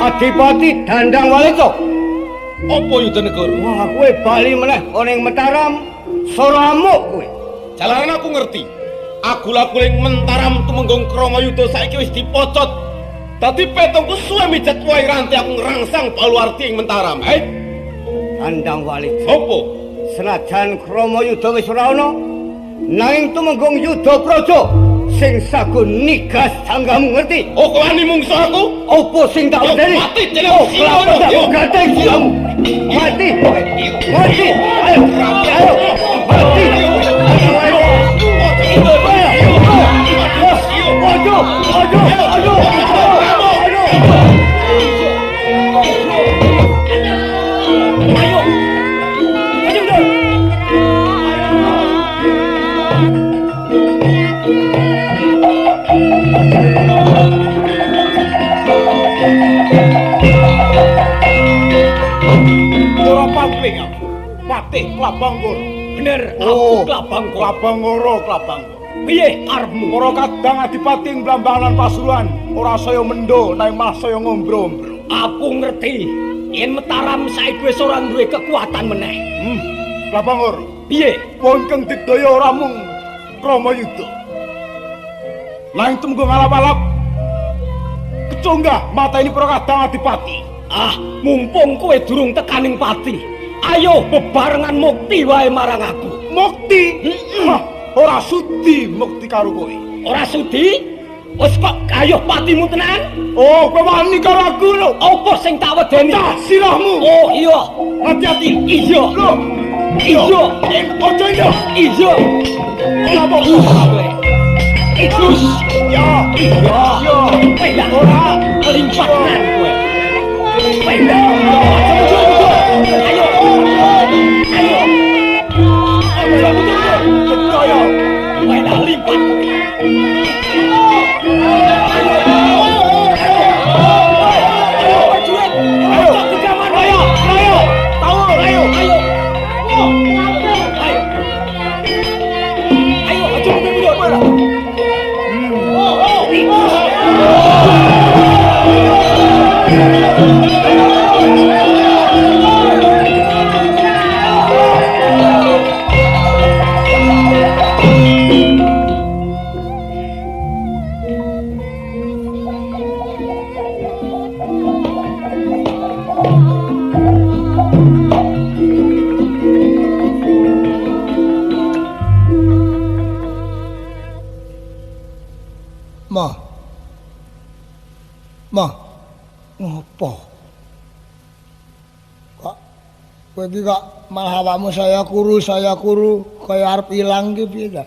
Speaker 4: Adipati Dandang Walico.
Speaker 8: Apa Yudanegara?
Speaker 4: Wah, kowe bali meneh ana ing Mataram Soramuk kowe.
Speaker 8: Jalaran aku ngerti. Agul-aguling Mentaram tumenggung Kramayuda saiki wis dipocot. Dadi petungku suwe mijat wae ranti aku ngrangsang Baluarti ing Mentaram.
Speaker 4: Dandang Walico.
Speaker 8: Apa?
Speaker 4: Senajan Kramayuda wis ora ana, nanging tumenggung Yuda Praja sing sagun nigas tanggamu ngerti?
Speaker 8: Oh, kowe wani mungsu aku?
Speaker 4: Opo sing tak wedeni?
Speaker 8: Mati jeneng
Speaker 4: oh, kelapa tak ganteng siamu. Mati. Mati. Ayo. Ayo. Mati. Ojo. Ojo. Ojo.
Speaker 8: Patih Klabanggor. Bener, aku Klabanggor. Piye karepmu?
Speaker 6: Para kadang adipati ing Blambangan Pasuruan ora saya mendo nang malah saya ngombro-ombro.
Speaker 3: Aku ngerti. Yen Mataram saiki wis ora duwe kekuatan meneh.
Speaker 6: Klabanggor.
Speaker 3: Piye?
Speaker 6: Wong kang digdaya ora mung Kramayuda. Nang tumenggung alap-alap kecunggah mata ini para kadang adipati.
Speaker 3: Mumpung kowe durung tekaning pati. Ayo bebarengan mukti wae marang aku.
Speaker 6: Mukti? Ora sudi mukti karo kowe.
Speaker 3: Ora sudi? Wes kok ayo patimu tenan?
Speaker 6: Oh, kowe wani karo aku lho.
Speaker 3: Apa sing tak wedeni?
Speaker 6: Cah sirahmu.
Speaker 3: Oh iya.
Speaker 6: Hati-hati.
Speaker 3: Iya.
Speaker 6: Lho.
Speaker 3: Iya.
Speaker 6: Ojo iya.
Speaker 3: Iya.
Speaker 6: Apa kowe?
Speaker 3: Ikus.
Speaker 6: Ya.
Speaker 3: Iya.
Speaker 6: Iya.
Speaker 3: Pedak
Speaker 6: Ora
Speaker 3: limpah tenan kowe. Pedak. Ayo. Ayo.
Speaker 6: Ayo. Percaya.
Speaker 3: Pedak limpah.
Speaker 6: Ma, ngopo? Kok kowe iki kok malah awakmu saya kuru, kaya arep ilang ki piye ta?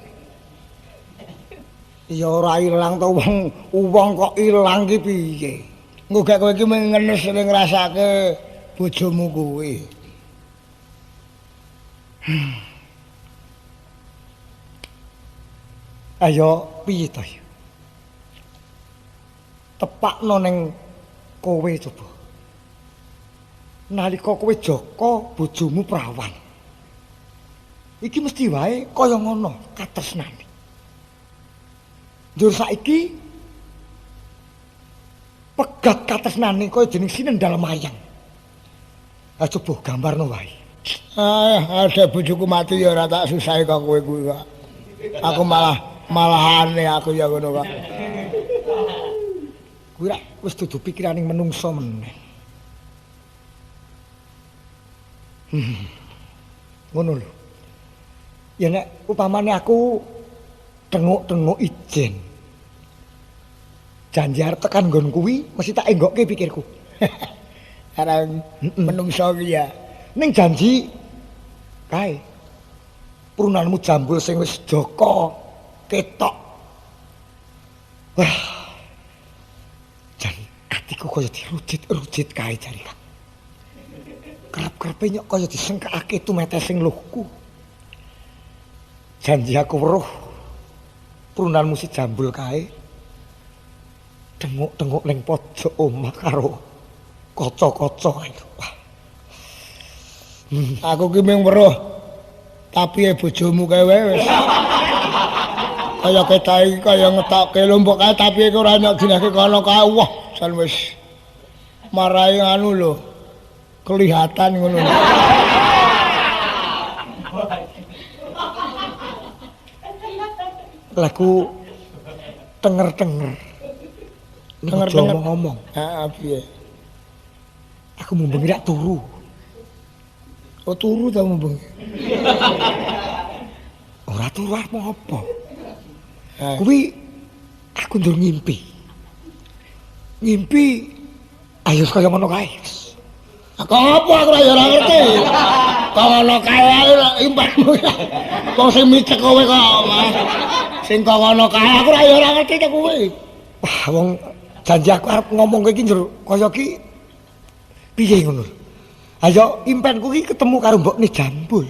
Speaker 6: Ya ora ilang to wong kok ilang ki piye? Engko gak kowe iki ngenes sing ngrasake bojomu kowe. Ayo piye to? Tepakno ning kowe coba. Nalika kowe Jaka bojomu prawan. Iki mesti wae kaya ngono katresnane. Njur saiki pegat katresnane kaya jeneng Sinendal Mayang. Ha coba gambarno wae. Ada bojoku mati ya ora tak susahi kok kowe kuwi kok. Aku malah aneh aku ya ngono kok. kuwi rak wis dudu pikiraning menungso meneh. Ngono lho. Ya nek upamane aku tengok-tengok ijen. Janji arep tekan nggon kuwi mesti tak enggokke pikirku. Karang menungso ki ya. Ning janji kae. Prunanmu jambul sing wis joko ketok. Wah. Jan atiku kaya dirujit-rujit kae jare. Kerep-kerepe nyok kaya disengkakake tumete sing luhku. Janji aku weruh prunanmu si jambul kae tengok-tengok ning pojok omah karo kaca-kaca kae.
Speaker 2: Aku ki mung weruh tapi bojomu kae wis kaya ketai kaya ngetokke lombok kae tapi ora nyok dinake kono kae wah jan wis marai anu lho kelihatan ngono.
Speaker 6: Lagu tenger-tenger. Tenger-tenger ngomong.
Speaker 2: Heeh, piye?
Speaker 6: Aku mumbengi rak turu.
Speaker 2: Oh, turu ta mumbengi?
Speaker 6: Ora turu arep ngopo? Kuwi aku ndur ngimpi. Ngimpi ayo kaya ngono kae.
Speaker 2: Kok ngopo aku ora ngerti. Kok ngono kae impanmu. Wong sing micek kowe kok. Sing kok ngono kae aku ora ngerti ta kuwi.
Speaker 6: Wah, wong janji aku arep ngomong iki njur kaya ki piye ngono. Ayo impenku ki ketemu karo mbokne jambul.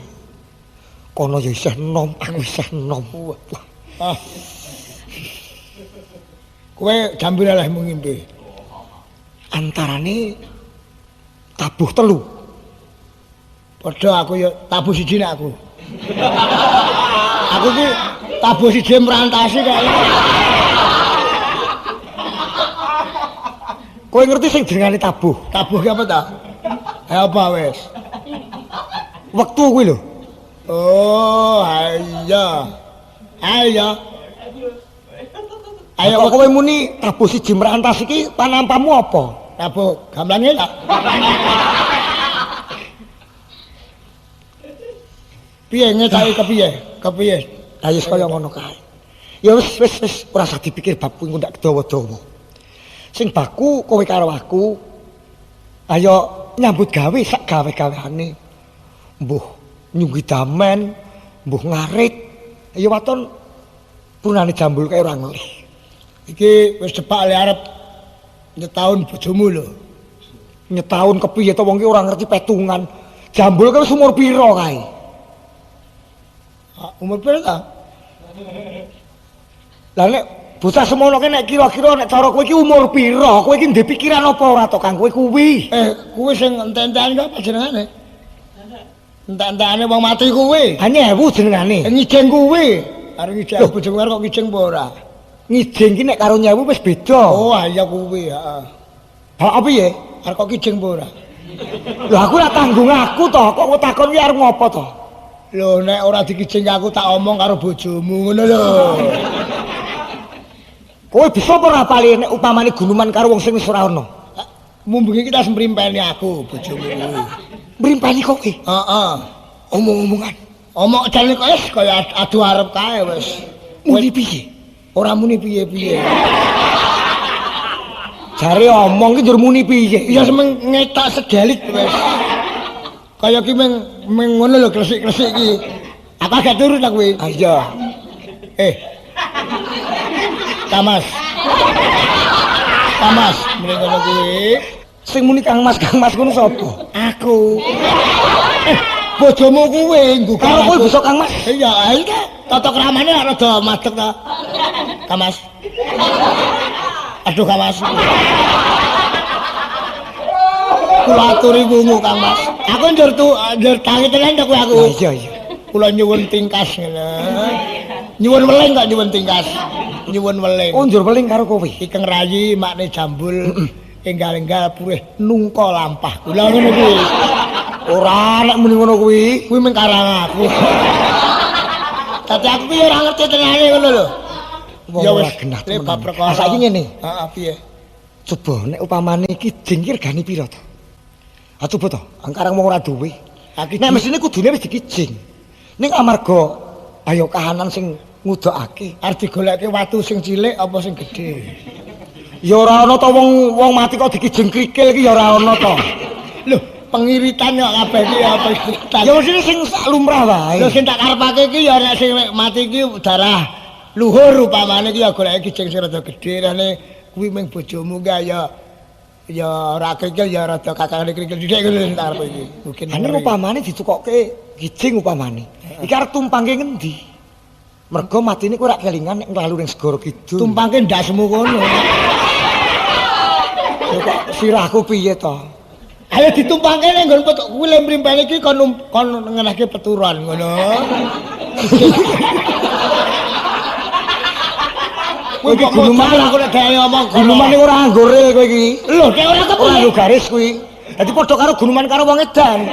Speaker 6: Kono ya isih enom, aku isih enom. Wah.
Speaker 2: Kowe jambul lah mung ngimpi.
Speaker 6: Antarane tabuh telu.
Speaker 2: Padha aku ya tabuh siji nek aku. Aku ki tabuh siji merantasi kok.
Speaker 6: Kowe ngerti sing jenengane tabuh?
Speaker 2: Tabuh ki apa ta? Apa wis?
Speaker 6: Wektu kuwi lho.
Speaker 2: Oh, iya. Ayo.
Speaker 6: Ayo kok kowe muni tabuh siji merantas iki panampamu apa?
Speaker 2: Tabuh gamelange ta? Piye ngecake kepiye? Kepiye?
Speaker 6: Ayo kaya ngono kae. Ya wis ora usah dipikir bab kuwi ndak kedawa-dawa. Sing baku kowe karo aku. Ayo nyambut gawe sak gawe-gaweane. Mbuh nyunggi damen, mbuh ngarit. Ayo waton punane jambul kae ora ngelih.
Speaker 2: Iki wis cepak le arep nyetaun bojomu lho.
Speaker 6: Nyetaun kepiye to wong ki ora ngerti petungan. Jambul kae wis umur pira kae?
Speaker 2: Umur pira ta?
Speaker 6: Lah nek bocah semono ki nek kira-kira nek cara kowe iki umur pira? Kowe iki ndek pikiran apa ora to kang kowe kuwi?
Speaker 2: Kuwi sing entek-entekan apa jenengane? Entek-entekane wong mati kuwi.
Speaker 6: Hanya ewu jenengane.
Speaker 2: Ngijeng kuwi. Arep ngijeng bojomu karo kok ngijeng apa ora?
Speaker 6: Ngijeng ki nek karo nyewu wis beda.
Speaker 2: Oh, iya kuwi, heeh.
Speaker 6: Ha apa piye?
Speaker 2: Arep kok ngijeng apa ora?
Speaker 6: Lho aku ora tanggung aku to, kok kowe takon ki arep ngopo to?
Speaker 2: Lho nek ora dikijeng aku tak omong karo bojomu ngono lho.
Speaker 6: Kowe bisa apa ora pali nek upamane gunuman karo wong sing wis ora ono?
Speaker 2: Mumpung iki kita semprimpeni aku bojomu kuwi.
Speaker 6: Mrimpani kowe?
Speaker 2: Heeh.
Speaker 6: Omong-omongan.
Speaker 2: Omong jane kok wis kaya adu arep kae wis.
Speaker 6: Muni piye?
Speaker 2: Ora muni piye-piye.
Speaker 6: Jare omong ki njur muni piye?
Speaker 2: Ya semeng ngetak sedelit wis. Kaya ki meng ngono lho kresik-kresik ki. Aku agak turun ta kuwi.
Speaker 6: Ah iya.
Speaker 2: Kamas. Kamas, mrene ngono kuwi.
Speaker 6: Sing muni Kang Mas ngono sapa?
Speaker 2: Aku. Bojomu kuwi nggo
Speaker 6: karo kowe bisa Kang Mas.
Speaker 2: Iya, ae ta. Tata kramane rada madeg ta. Kamas. Aduh Kamas. Kula aturi wungu Kang Mas. Aku njur tangi tenan ta kowe aku.
Speaker 6: Iya iya.
Speaker 2: Kula nyuwun tingkas ngene. Nyuwun weling kok nyuwun tingkas. Nyuwun weling.
Speaker 6: Oh njur weling karo kowe.
Speaker 2: Ikeng Rayi makne jambul enggal-enggal purih nungka lampah. Kula ngono kuwi.
Speaker 6: Ora nek muni ngono kuwi,
Speaker 2: kuwi mung karang aku. Tapi aku ki ora ngerti tenane ngono lho.
Speaker 6: Ya wis genah.
Speaker 2: Bab perkara.
Speaker 6: Saiki ngene.
Speaker 2: Heeh, piye?
Speaker 6: Coba nek upamane iki jing iki regane pira to? Ah coba to, angkarang wong ora duwe. Nek mesine kudune wis dikijing. Ning amarga ayo kahanan sing ngudokake, arep digoleke watu sing cilik apa sing gedhe. Ya ora ana to wong mati kok dikijing krikil iki ya ora ana to. Lho, pengiritan kok kabeh iki apa pengiritan? Ya mesine sing lumrah wae. Lho sing tak karepake iki ya nek sing mati iki darah luhur upamane iki ya goleke kijing sing rada gedhe rene kuwi ming bojomu ki ya ora krikil ya rada kakangane krikil sithik ngono tak arep iki. Mungkin ane upamane ditukokke kijing upamane. Iki arep tumpangke ngendi? Mergo matine kowe ora kelingan nek nglalu ning segara kidul. Tumpangke ndasmu kono. Kok sirahku piye to? Ayo ditumpangke ning nggon petuk kuwi lemrimpane iki kon ngenehke peturon ngono. Kowe kok gunuman aku nek dhewe ngomong gunuman ora nganggo ril kowe iki. Lho, nek ora kepiye garis kuwi. Dadi padha karo gunuman karo wong edan.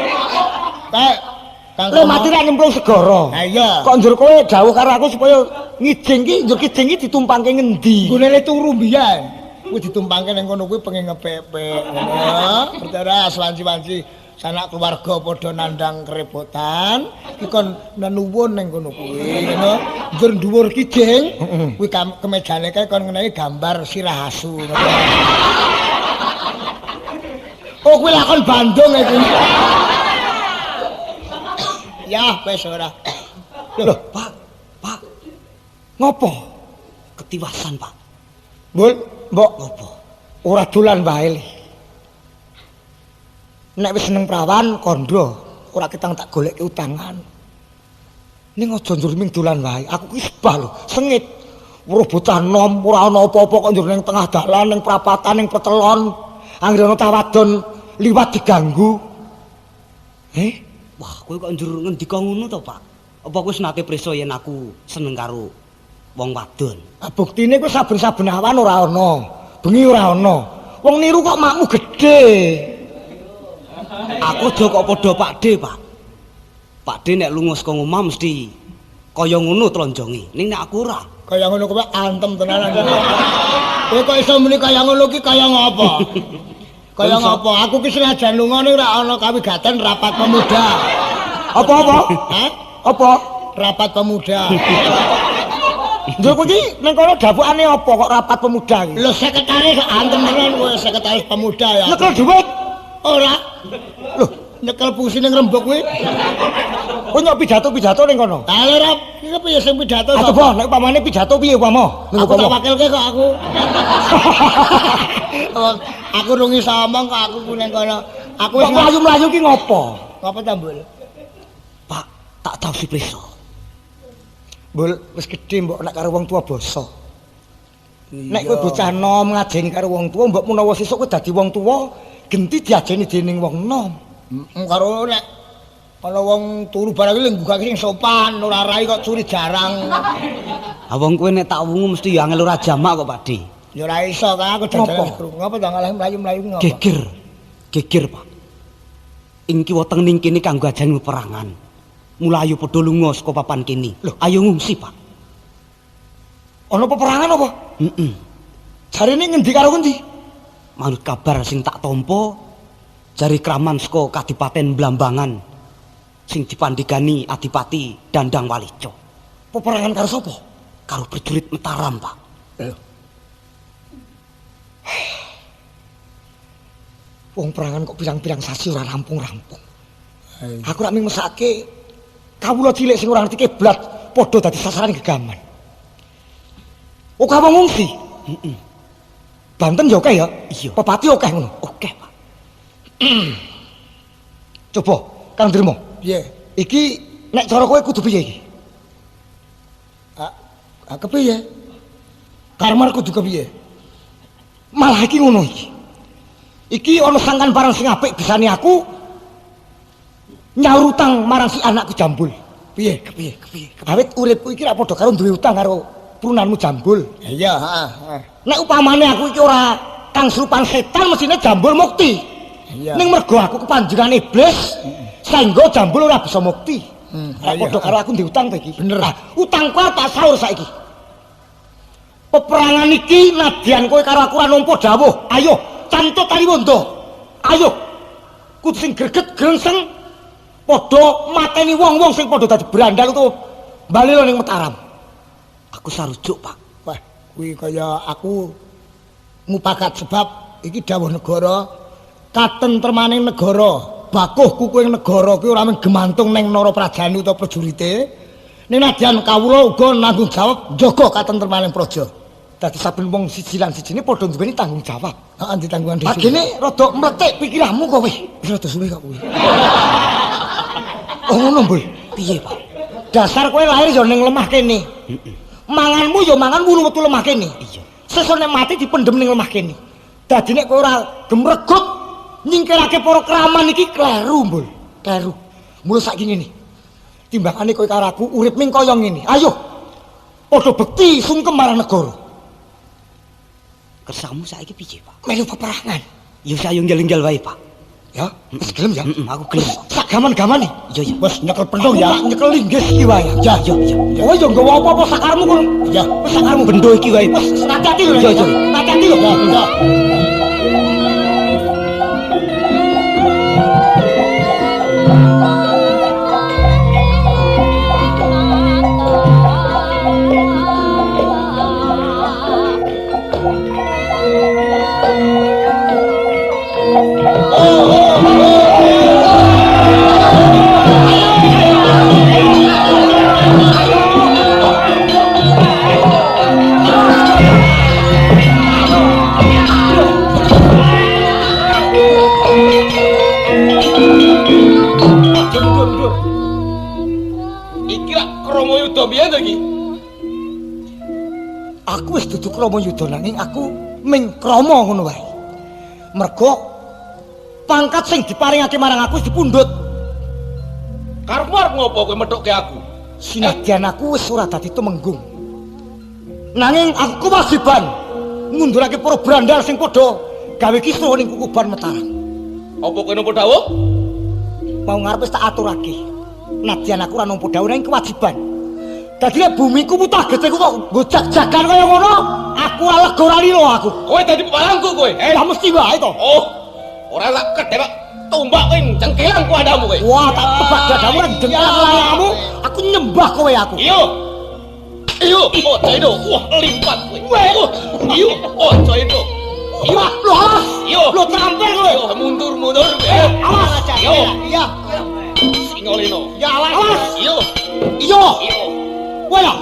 Speaker 6: Lho mati ra nyemplung segara. Ha iya. Kok njur kowe dawuh karo aku supaya ngijing ki, njur kijing ki ditumpangke ngendi? Gunane turu mbiyen. Kuwi ditumpangke ning kono kuwi pengen ngepepek ngono. Perkara wanci-wanci sanak keluarga padha nandang kerebotan, iki kon nuwun ning kono kuwi ngono. Njur dhuwur kijing, kuwi kemejane kae kon ngenehi gambar sirah asu ngono. Oh kuwi lakon Bandung iki. Ya, wis ora. Loh, Pak. Ngopo? Ketiwasan, Pak. Mbok ngopo? Ora dolan wae. Nek wis seneng prawan kandha, ora ketang tak goleke utangan. Ning aja njur ming dolan wae. Aku ki sebah lho, sengit. Weruh bocah nom, ora ana apa-apa kok njur ning tengah dalan, ning prapatan, ning petelon. Anggere ana tawadon liwat diganggu.
Speaker 11: Wah, kowe kok njur ngendika ngono to, Pak? Apa kowe nate prisa yen aku seneng karo wong wadon?
Speaker 6: Buktine kowe saben-saben awan ora ana, bengi ora ana. Wong niru kok makmu gedhe.
Speaker 11: Aku aja kok padha Pakde, Pak. Pakde nek lunga saka omah mesti kaya ngono tlonjonge. Ning nek aku ora.
Speaker 6: Kaya ngono kowe antem tenan aja. Kowe kok iso muni kaya ngono ki kaya ngopo? Kaya ngopo? Aku ki senajan lunga ning ora ana kawigaten rapat pemuda. Apa-apa? Hah? Apa? Rapat pemuda. Lho kowe iki ning kono dapukane apa kok rapat pemuda iki? Lho sekretaris antem tenan kowe sekretaris pemuda ya. Nyekel dhuwit? Ora. Lho, nyekel fungsi ning rembug kuwi. Kowe nyok pidato-pidato ning kono. Ha ora iki piye sing pidato? Aduh, Bos, nek upamane pidato piye upama? Aku tak wakilke kok aku. Aku rung iso omong kok aku ning kono. Aku wis mlayu-mlayu ki ngopo? Ngopo ta, Mbul?
Speaker 11: Pak, tak tau si prisa.
Speaker 6: Mbul, wis gedhe mbok nek karo wong tua basa. Nek kowe bocah nom ngajeni karo wong tua, mbok menawa sesuk kowe dadi wong tua, genti diajeni dening wong nom. Karo nek ana wong turu barang iki nggugake sing sopan, ora rai kok curi jarang.
Speaker 11: Ah wong kowe nek tak wungu mesti ya angel ora jamak kok, Pakde.
Speaker 6: Ya ora iso kan aku dadelan krungu. Ngapa to ngalah mlayu-mlayu ngopo?
Speaker 11: Geger, Pak. Ing kiwa teng ning kene kanggo ajeng peperangan. Mulayu padha lunga saka papan kene. Lho, ayo ngungsi, Pak. Ana peperangan apa? Heeh. Jarine ngendi karo ngendi? Manut kabar sing tak tampa, jari kraman saka Kadipaten Blambangan sing dipandhigani Adipati Dandang Walico. Peperangan karo sapa? Karo prajurit Mataram, Pak. Lho. Wong perangan kok pirang-pirang sasi ora rampung-rampung. Aku rak ming mesake kawula cilik sing ora ngerti kiblat padha dadi sasaran gegaman. Oh, kamu ngungsi? Heeh. Banten ya akeh ya? Iya. Pepati akeh ngono. Akeh, Pak. Coba, Kang Drimo. Piye? Iki nek cara kowe kudu piye iki? Kepiye? Karmar kudu kepiye? Malah iki ngono iki. Iki ana sangkan barang sing apik bisane aku nyaur utang marang si anakku Jambul. Piye? Kepiye? Awit uripku iki ra padha karo duwe utang karo prunanmu Jambul. Iya, heeh. Nek upamane aku iki ora kang serupan setan mesine Jambul mukti. Iya. Ning mergo aku kepanjenengan iblis, saengga Jambul ora bisa mukti. Ra padha karo aku duwe utang to iki. Bener. Utangku tak saur saiki. peperangan iki nadyan kowe karo aku ora nampa dawuh. Ayo, cantut Kaliwondo. Ayo. Kudu sing greget grengseng padha mateni wong-wong sing padha dadi brandal utawa bali ning Mataram. Aku sarujuk, Pak.
Speaker 2: Wah, kuwi kaya aku ngupakat sebab iki dawuh negara, katentremaning negara, bakuh kukuing negara kuwi ora mung gemantung ning nara prajane utawa prajurite. Ning nadyan kawula uga nanggung jawab njaga katentremaning praja.
Speaker 11: Dadi saben wong siji lan sijine padha nduweni tanggung jawab.
Speaker 2: Heeh, ditanggungan dhewe.
Speaker 11: Agene rada mletik pikiranmu kowe.
Speaker 2: Rada suwe kok kuwi.
Speaker 11: Oh ngono, Mbul. Piye, Pak? Dasar kowe lahir ya ning lemah kene. Manganmu ya mangan wulu metu lemah kene. Iya. Sesuk nek mati dipendhem ning lemah kene. Dadi nek kowe ora gemregut nyingkirake para kraman iki kleru, Mbul. Kleru. Mula saiki ngene. Timbangane kowe karo aku urip ning kaya ngene. Ayo. Padha bekti sungkem marang negara. Kersamu saiki piye, Pak?
Speaker 2: Melu peperangan.
Speaker 11: Ya sayo njel-njel wae, Pak.
Speaker 2: Ya, wis gelem ya?
Speaker 11: Aku gelem.
Speaker 2: Sak gaman-gaman iki.
Speaker 11: Iya, iya.
Speaker 2: Wis nyekel pendong ya.
Speaker 11: Nyekel linggis iki wae. Ya, ya, ya. Kowe yo nggawa apa-apa sakarmu kono. Ya, wis sakarmu bendo iki wae. Wis hati-hati lho. Iya, iya. Hati-hati lho. Ya. Aku wis dudu krama yuda nanging aku ming krama ngono wae. Mergo pangkat sing diparingake marang aku wis dipundhut.
Speaker 8: Karepmu arep ngopo kowe methuke aku?
Speaker 2: Sinadyan aku wis ora dadi tumenggung. Nanging aku kewajiban ngundurake para brandal sing padha gawe kisruh ning Kukuban Mataram.
Speaker 8: Apa kowe nampa dawuh?
Speaker 2: Mau ngarep wis tak aturake. Nadyan aku ora nampa dawuh nanging kewajiban. Dadi nek bumiku mutah geteku kok gojak-jagan kaya ngono, aku ora lega ora lilo aku.
Speaker 8: Kowe dadi pepalangku kowe.
Speaker 2: Lah mesti wae to.
Speaker 8: Oh, ora lak kedhek tumbak kowe cengkelang ku adamu kowe.
Speaker 2: Wah, tak tebak dadamu lan jengkelang layakmu, aku nyembah kowe aku.
Speaker 8: Iyo. Iyo, ojo itu. Wah, limpat kowe. Iyo, ojo itu.
Speaker 2: Iyo, lho awas.
Speaker 8: Iyo,
Speaker 2: lho terampil kowe.
Speaker 8: Iyo, mundur-mundur kowe.
Speaker 2: Awas aja.
Speaker 8: Iyo.
Speaker 2: Iya.
Speaker 8: Singolino.
Speaker 2: Ya awas.
Speaker 8: Iyo.
Speaker 2: Iyo.
Speaker 8: Iyo.
Speaker 2: Kowe lho.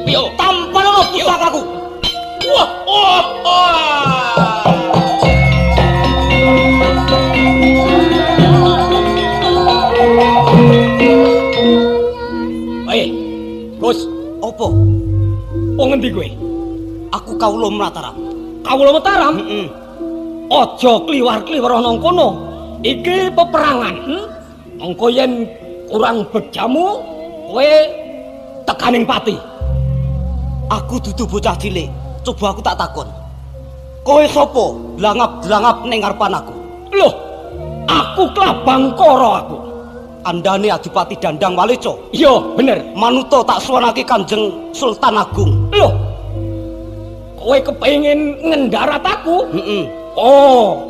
Speaker 8: Iyo.
Speaker 2: Tampalono pusakaku.
Speaker 8: Wah, wah, wah.
Speaker 3: Gus,
Speaker 11: Apa?
Speaker 3: wong endi kowe?
Speaker 11: Aku kawula Mataram.
Speaker 3: Kawula Mataram?
Speaker 11: Heeh.
Speaker 3: Aja kliwar-kliwar nang kono. Iki peperangan. Engko yen kurang bejamu, kowe tekaning pati.
Speaker 11: Aku dudu bocah cilik. Coba aku tak takon. Kowe sapa? Dlangap-dlangap ning ngarepan aku.
Speaker 3: Loh, aku Klabang Kara aku.
Speaker 11: Andane Adipati Dandang Waleca.
Speaker 3: Iya, bener.
Speaker 11: Manuta tak suwanake Kanjeng Sultan Agung.
Speaker 3: Loh, kowe kepengin ngendarat aku?
Speaker 11: Heeh.
Speaker 3: Oh,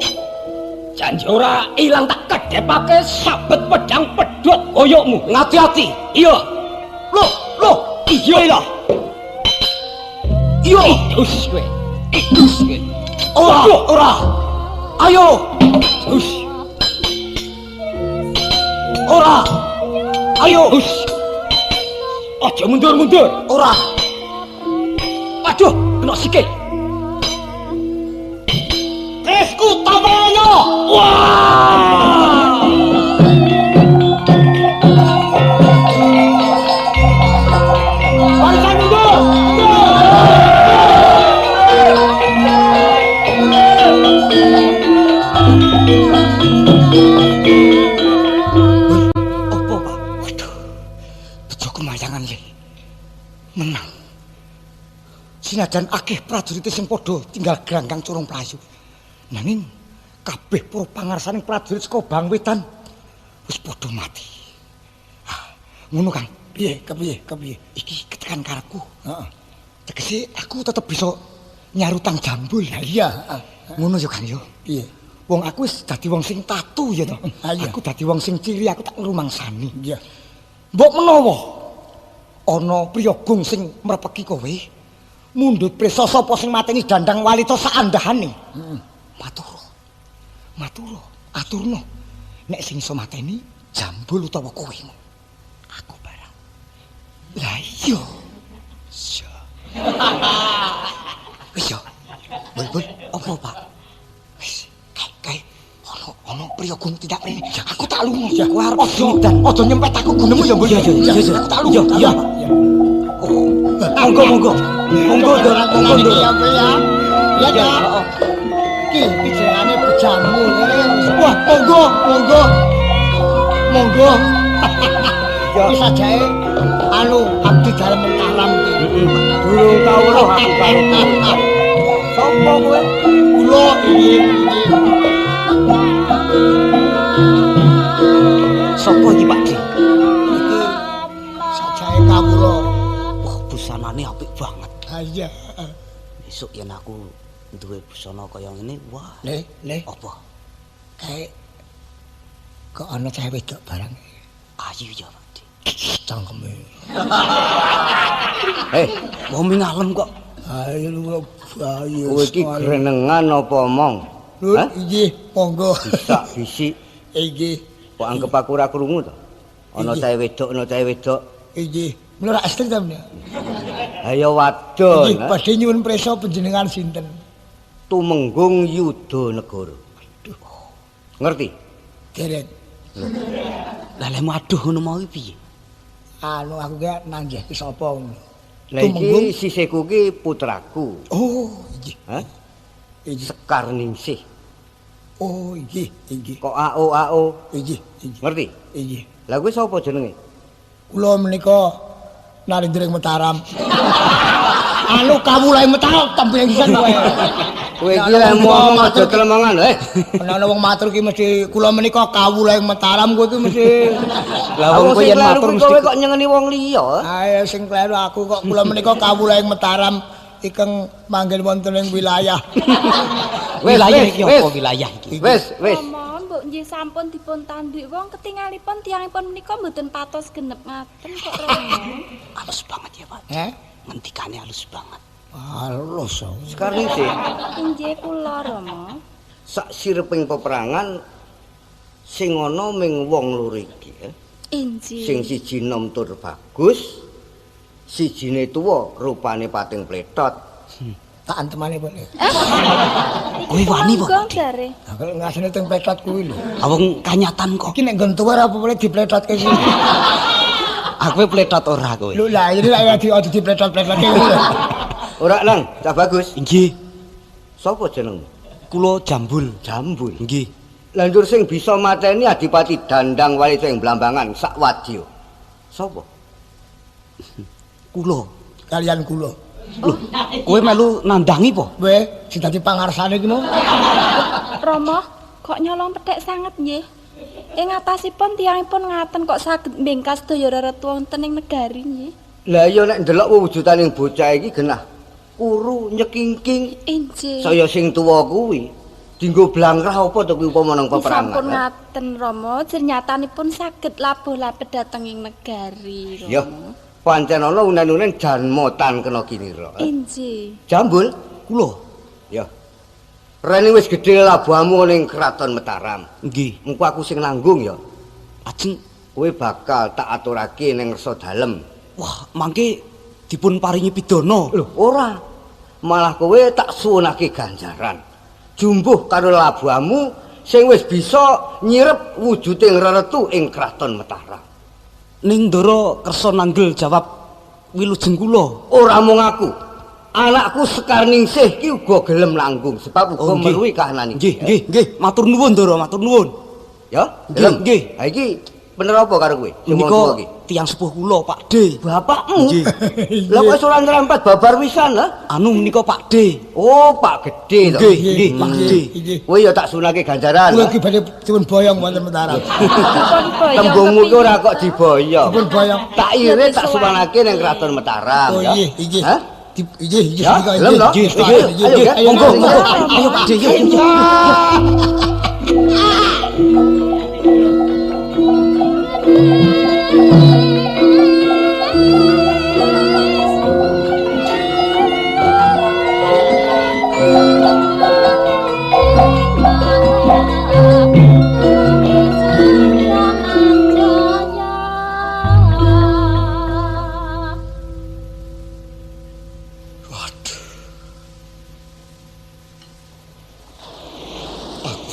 Speaker 3: janji ora ilang tak kedhepake sabet pedang pedhot koyokmu.
Speaker 11: Ngati-ati.
Speaker 3: Iya.
Speaker 11: Loh, iya lho. Iya.
Speaker 3: Idus kowe. Idus kowe.
Speaker 11: Ora. Ayo.
Speaker 3: Idus.
Speaker 11: Ora. Ayo.
Speaker 3: Idus. Aja mundur-mundur.
Speaker 11: Ora.
Speaker 3: Aduh, kena sikil.
Speaker 11: Kesku tamanyo.
Speaker 3: Wah!
Speaker 11: Barisan mundur.
Speaker 2: Apa, Pak? Waduh. Bejo kemayangan le. Menang. Sinajan akeh prajurit sing padha tinggal grangkang curung playu. Nanging kabeh para pangarsaning prajurit saka Bang Wetan wis padha mati. Ngono Kang. Piye? Kepiye? Iki ketekan karepku. Heeh.
Speaker 6: Tegese aku tetep bisa nyarutang jambul.
Speaker 2: Lah iya.
Speaker 6: Ngono ya Kang ya.
Speaker 2: Piye?
Speaker 6: Wong aku wis dadi wong sing tatu ya to. Aku dadi wong sing ciri aku tak ngrumangsani.
Speaker 2: Iya.
Speaker 6: Mbok menawa ana priyagung sing mrepeki kowe, mundhut prisa sapa sing mateni Dandang Walita saandahane. Matur. Aturno. Nek sing iso mateni jambul utawa kowe. Aku barang. Lah iya. Wis yo. Bul, apa Pak? Wis, kae ono priyagung tidak rene. Aku tak lunga. Aku arep aja nyempet aku gunemu ya, Bul. Iya. Aku tak lunga. Iya. Oh, monggo. Monggo, Dor.
Speaker 2: Ya ta. Iki jenenge bejamu.
Speaker 6: Wah, monggo.
Speaker 2: Wis ajae abdi dalem mentaram iki.
Speaker 4: Durung tau roh aku karo kowe. Sopo kowe?
Speaker 2: Kula iki.
Speaker 11: Sopo iki Pak Di?
Speaker 2: Iki sajae kawula.
Speaker 11: Wah, busanane apik banget.
Speaker 2: Ha iya.
Speaker 11: Besok yen aku duwe busana kaya ngene, wah.
Speaker 2: Le.
Speaker 11: Apa?
Speaker 2: Kae kok ana cewek wedok barang.
Speaker 11: Ayu ya, Pak Di.
Speaker 2: Cangkeme.
Speaker 11: Mau ngalem kok.
Speaker 2: Ayo.
Speaker 4: Kowe iki grenengan apa omong?
Speaker 2: Hah? Inggih, monggo.
Speaker 4: Bisa bisik.
Speaker 2: Inggih.
Speaker 4: Kok anggap aku ora krungu to? Ana cah wedok.
Speaker 2: Inggih. Mula rak estri ta men.
Speaker 4: Ayo wadon.
Speaker 2: Inggih, badhe nyuwun prisa panjenengan sinten?
Speaker 4: Tumenggung Yudanegara. Ngerti?
Speaker 2: Derek.
Speaker 11: Lah lek aduh ngono mau piye?
Speaker 2: Anu aku ki nanggih ki sapa ngono.
Speaker 4: Lah iki sisihku ki putraku.
Speaker 2: Oh, inggih.
Speaker 4: Hah? Sekar Ningsih.
Speaker 2: Oh, inggih.
Speaker 4: Kok AO.
Speaker 2: Inggih.
Speaker 4: Ngerti?
Speaker 2: Inggih.
Speaker 4: Lah kowe sapa jenenge?
Speaker 2: Kula menika Narendra Mataram. Anu kawulahe Mataram tembe pisan kowe.
Speaker 4: Kowe iki lek ngomong aja telemongan,
Speaker 2: Ana wong matur ki mesti kula menika kawulahe Mataram kowe iki mesti.
Speaker 4: Lah wong kowe yen matur mesti kowe kok nyengeni wong liya.
Speaker 2: Ayo sing kleru aku kok kula menika kawulahe Mataram ikeng manggen wonten ing wilayah.
Speaker 11: Wilayah iki apa wilayah iki?
Speaker 4: Wis.
Speaker 7: Mbok nggih sampun dipun tandik wong ketingalipun tiyangipun menika mboten patos genep ngaten kok Romo.
Speaker 11: Halus banget ya, Pak. Ngendikane halus banget.
Speaker 2: Halus.
Speaker 4: Sekarang sih.
Speaker 7: Inggih kula Romo.
Speaker 4: Sak sireping peperangan sing ana ming wong loro iki.
Speaker 7: Inggih.
Speaker 4: Sing siji nom tur bagus, sijine tuwa rupane pating pletot.
Speaker 2: Tak antemane pun.
Speaker 11: Kowe wani po?
Speaker 7: Jare.
Speaker 2: Kalau ngasine teng pletot kuwi lho.
Speaker 11: Awang kanyatan kok.
Speaker 2: Iki nek nggon tuwa apa boleh dipletotke sih.
Speaker 11: Aku pletot ora kowe.
Speaker 2: Lho lah ini aja dipletot-pletokke ngono.
Speaker 4: Ora Lang, Cak Bagus.
Speaker 11: Inggih.
Speaker 4: Sapa jenengmu?
Speaker 11: Kula Jambul.
Speaker 4: Jambul.
Speaker 11: Nggih.
Speaker 4: Lanjur sing bisa mateni Adipati Dandang Walita ing Blambangan sak wadya. Sapa?
Speaker 11: Kula.
Speaker 2: Kalian kula.
Speaker 11: Lho, kowe melu nandangi po?
Speaker 2: Kowe sing dadi pangarsane iki mau.
Speaker 7: Romo, kok nyolong pedhek sanget nggih. Ing atasipun tiyangipun ngaten kok saged mbengkas daya reretu wonten ing negari nggih.
Speaker 4: Lah iya nek ndelok wujudaning bocah iki genah kuru nyekingking.
Speaker 7: Inggih.
Speaker 4: Saya sing tuwa kuwi dienggo blangkrah apa to kuwi upama nang peperangan.
Speaker 7: Sampun ngaten Romo, jernyatanipun saged labuh-labet dhateng ing negari Romo.
Speaker 4: Ya, pancen ana unen-unen janmotan kena kinira.
Speaker 7: Inggih.
Speaker 4: Jambul kula. Ya. Rene wis gedhe labuhmu ning Kraton Mataram.
Speaker 11: Nggih.
Speaker 4: Engko aku sing nanggung ya.
Speaker 11: Ajeng
Speaker 4: Kowe bakal tak aturake ning Resa Dalem.
Speaker 11: wah, mangke dipun paringi pidana.
Speaker 4: Lho, ora. Malah kowe tak suwunake ganjaran. Jumbuh karo labuhmu sing wis bisa nyirep wujuding reretu ing Kraton Mataram.
Speaker 11: Ning Ndara kersa nanggel jawab wilujeng kula.
Speaker 4: Ora mung aku. Anakku Sekar Ningsih ki uga gelem nanggung sebab uga meruhi kahanan iki.
Speaker 11: Nggih. Matur nuwun Ndara, matur nuwun.
Speaker 4: Ya,
Speaker 11: Nggih.
Speaker 4: Ha iki bener apa karo kowe?
Speaker 11: Menika tiyang sepuh kula, Pakde.
Speaker 4: Bapakmu? Lah kok ora ngrempet babar wisan ha?
Speaker 11: Anu menika Pakde.
Speaker 4: Oh, Pak Gedhe to.
Speaker 11: Nggih, Pakde.
Speaker 4: Kowe ya tak sunake ganjaran.
Speaker 2: Kula iki badhe dipun boyong wonten Mataram.
Speaker 4: Tembungmu ki ora kok diboyong.
Speaker 2: Dipun boyong.
Speaker 4: Tak irit tak suwanake ning Kraton Mataram
Speaker 2: Oh
Speaker 4: ya.
Speaker 2: nggih.
Speaker 4: Hah?
Speaker 6: Iya,
Speaker 11: Gelem to? Ayo, monggo. Ayo Pak De, yuk.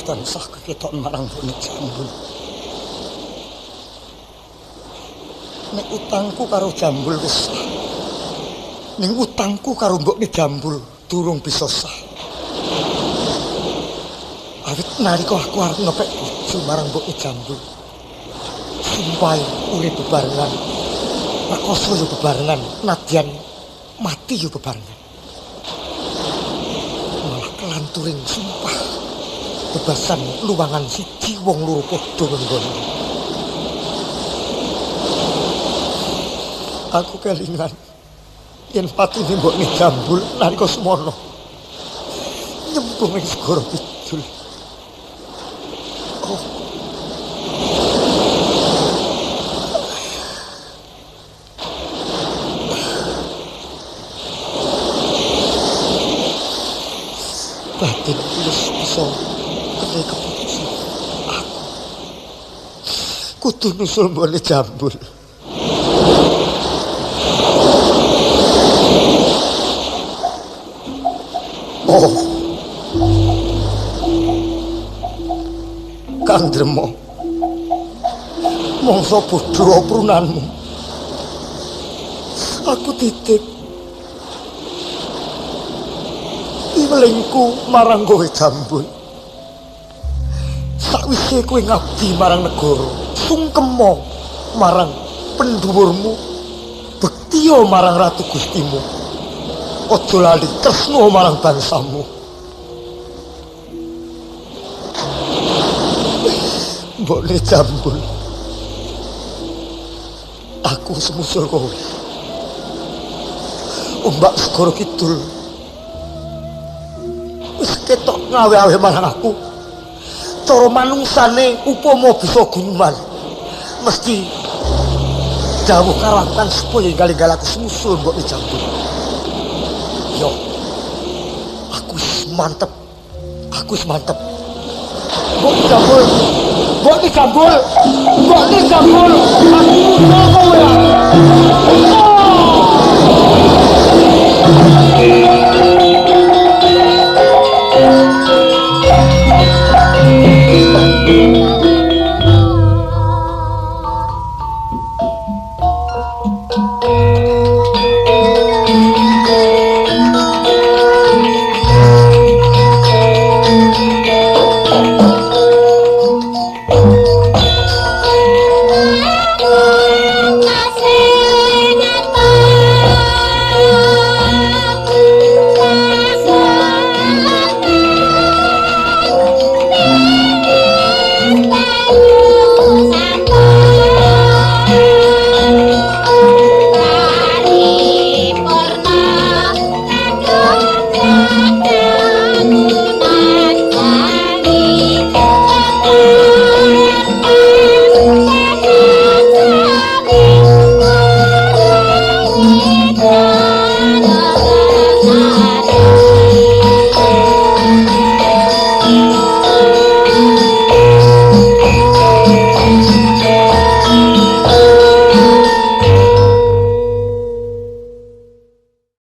Speaker 6: Tansah keketok marang Mbok Jambul. Nek utangku karo Jambul wis sah. Ning utangku karo Mbok Jambul durung bisa sah. Awit nalika aku arep ngepek bojo marang Mbok Jambul. Sumpah urip bebarengan. Rekoso yo bebarengan, nadyan mati yo bebarengan. Malah kelanturing sumpah. Bebasan luwangan siji wong loro padha nggon. Aku kelingan yen patine Mbok Jambul nalika semono nyembung ing segara kidul. Oh. Batin wis bisa keputusan aku kudu nusul Mbok Jambul. Oh Kang Dremo, mongso bodho prunanmu aku titip iwelingku marang kowe Jambul. Sakwise kowe ngabdi marang negara, sungkemo marang pendhuwurmu, bektiya marang Ratu Gustimu, aja lali tresna marang bangsamu. Mbok Jambul, aku semusul kowe. Ombak segara kidul wis ketok ngawe-awe marang aku. Cara manungsane upama bisa gunuman mesti dawuh karo kan supaya enggal-enggal aku semusul Mbok Jambul. Yo, aku wis mantep. Mbok Jambul, aku kowe.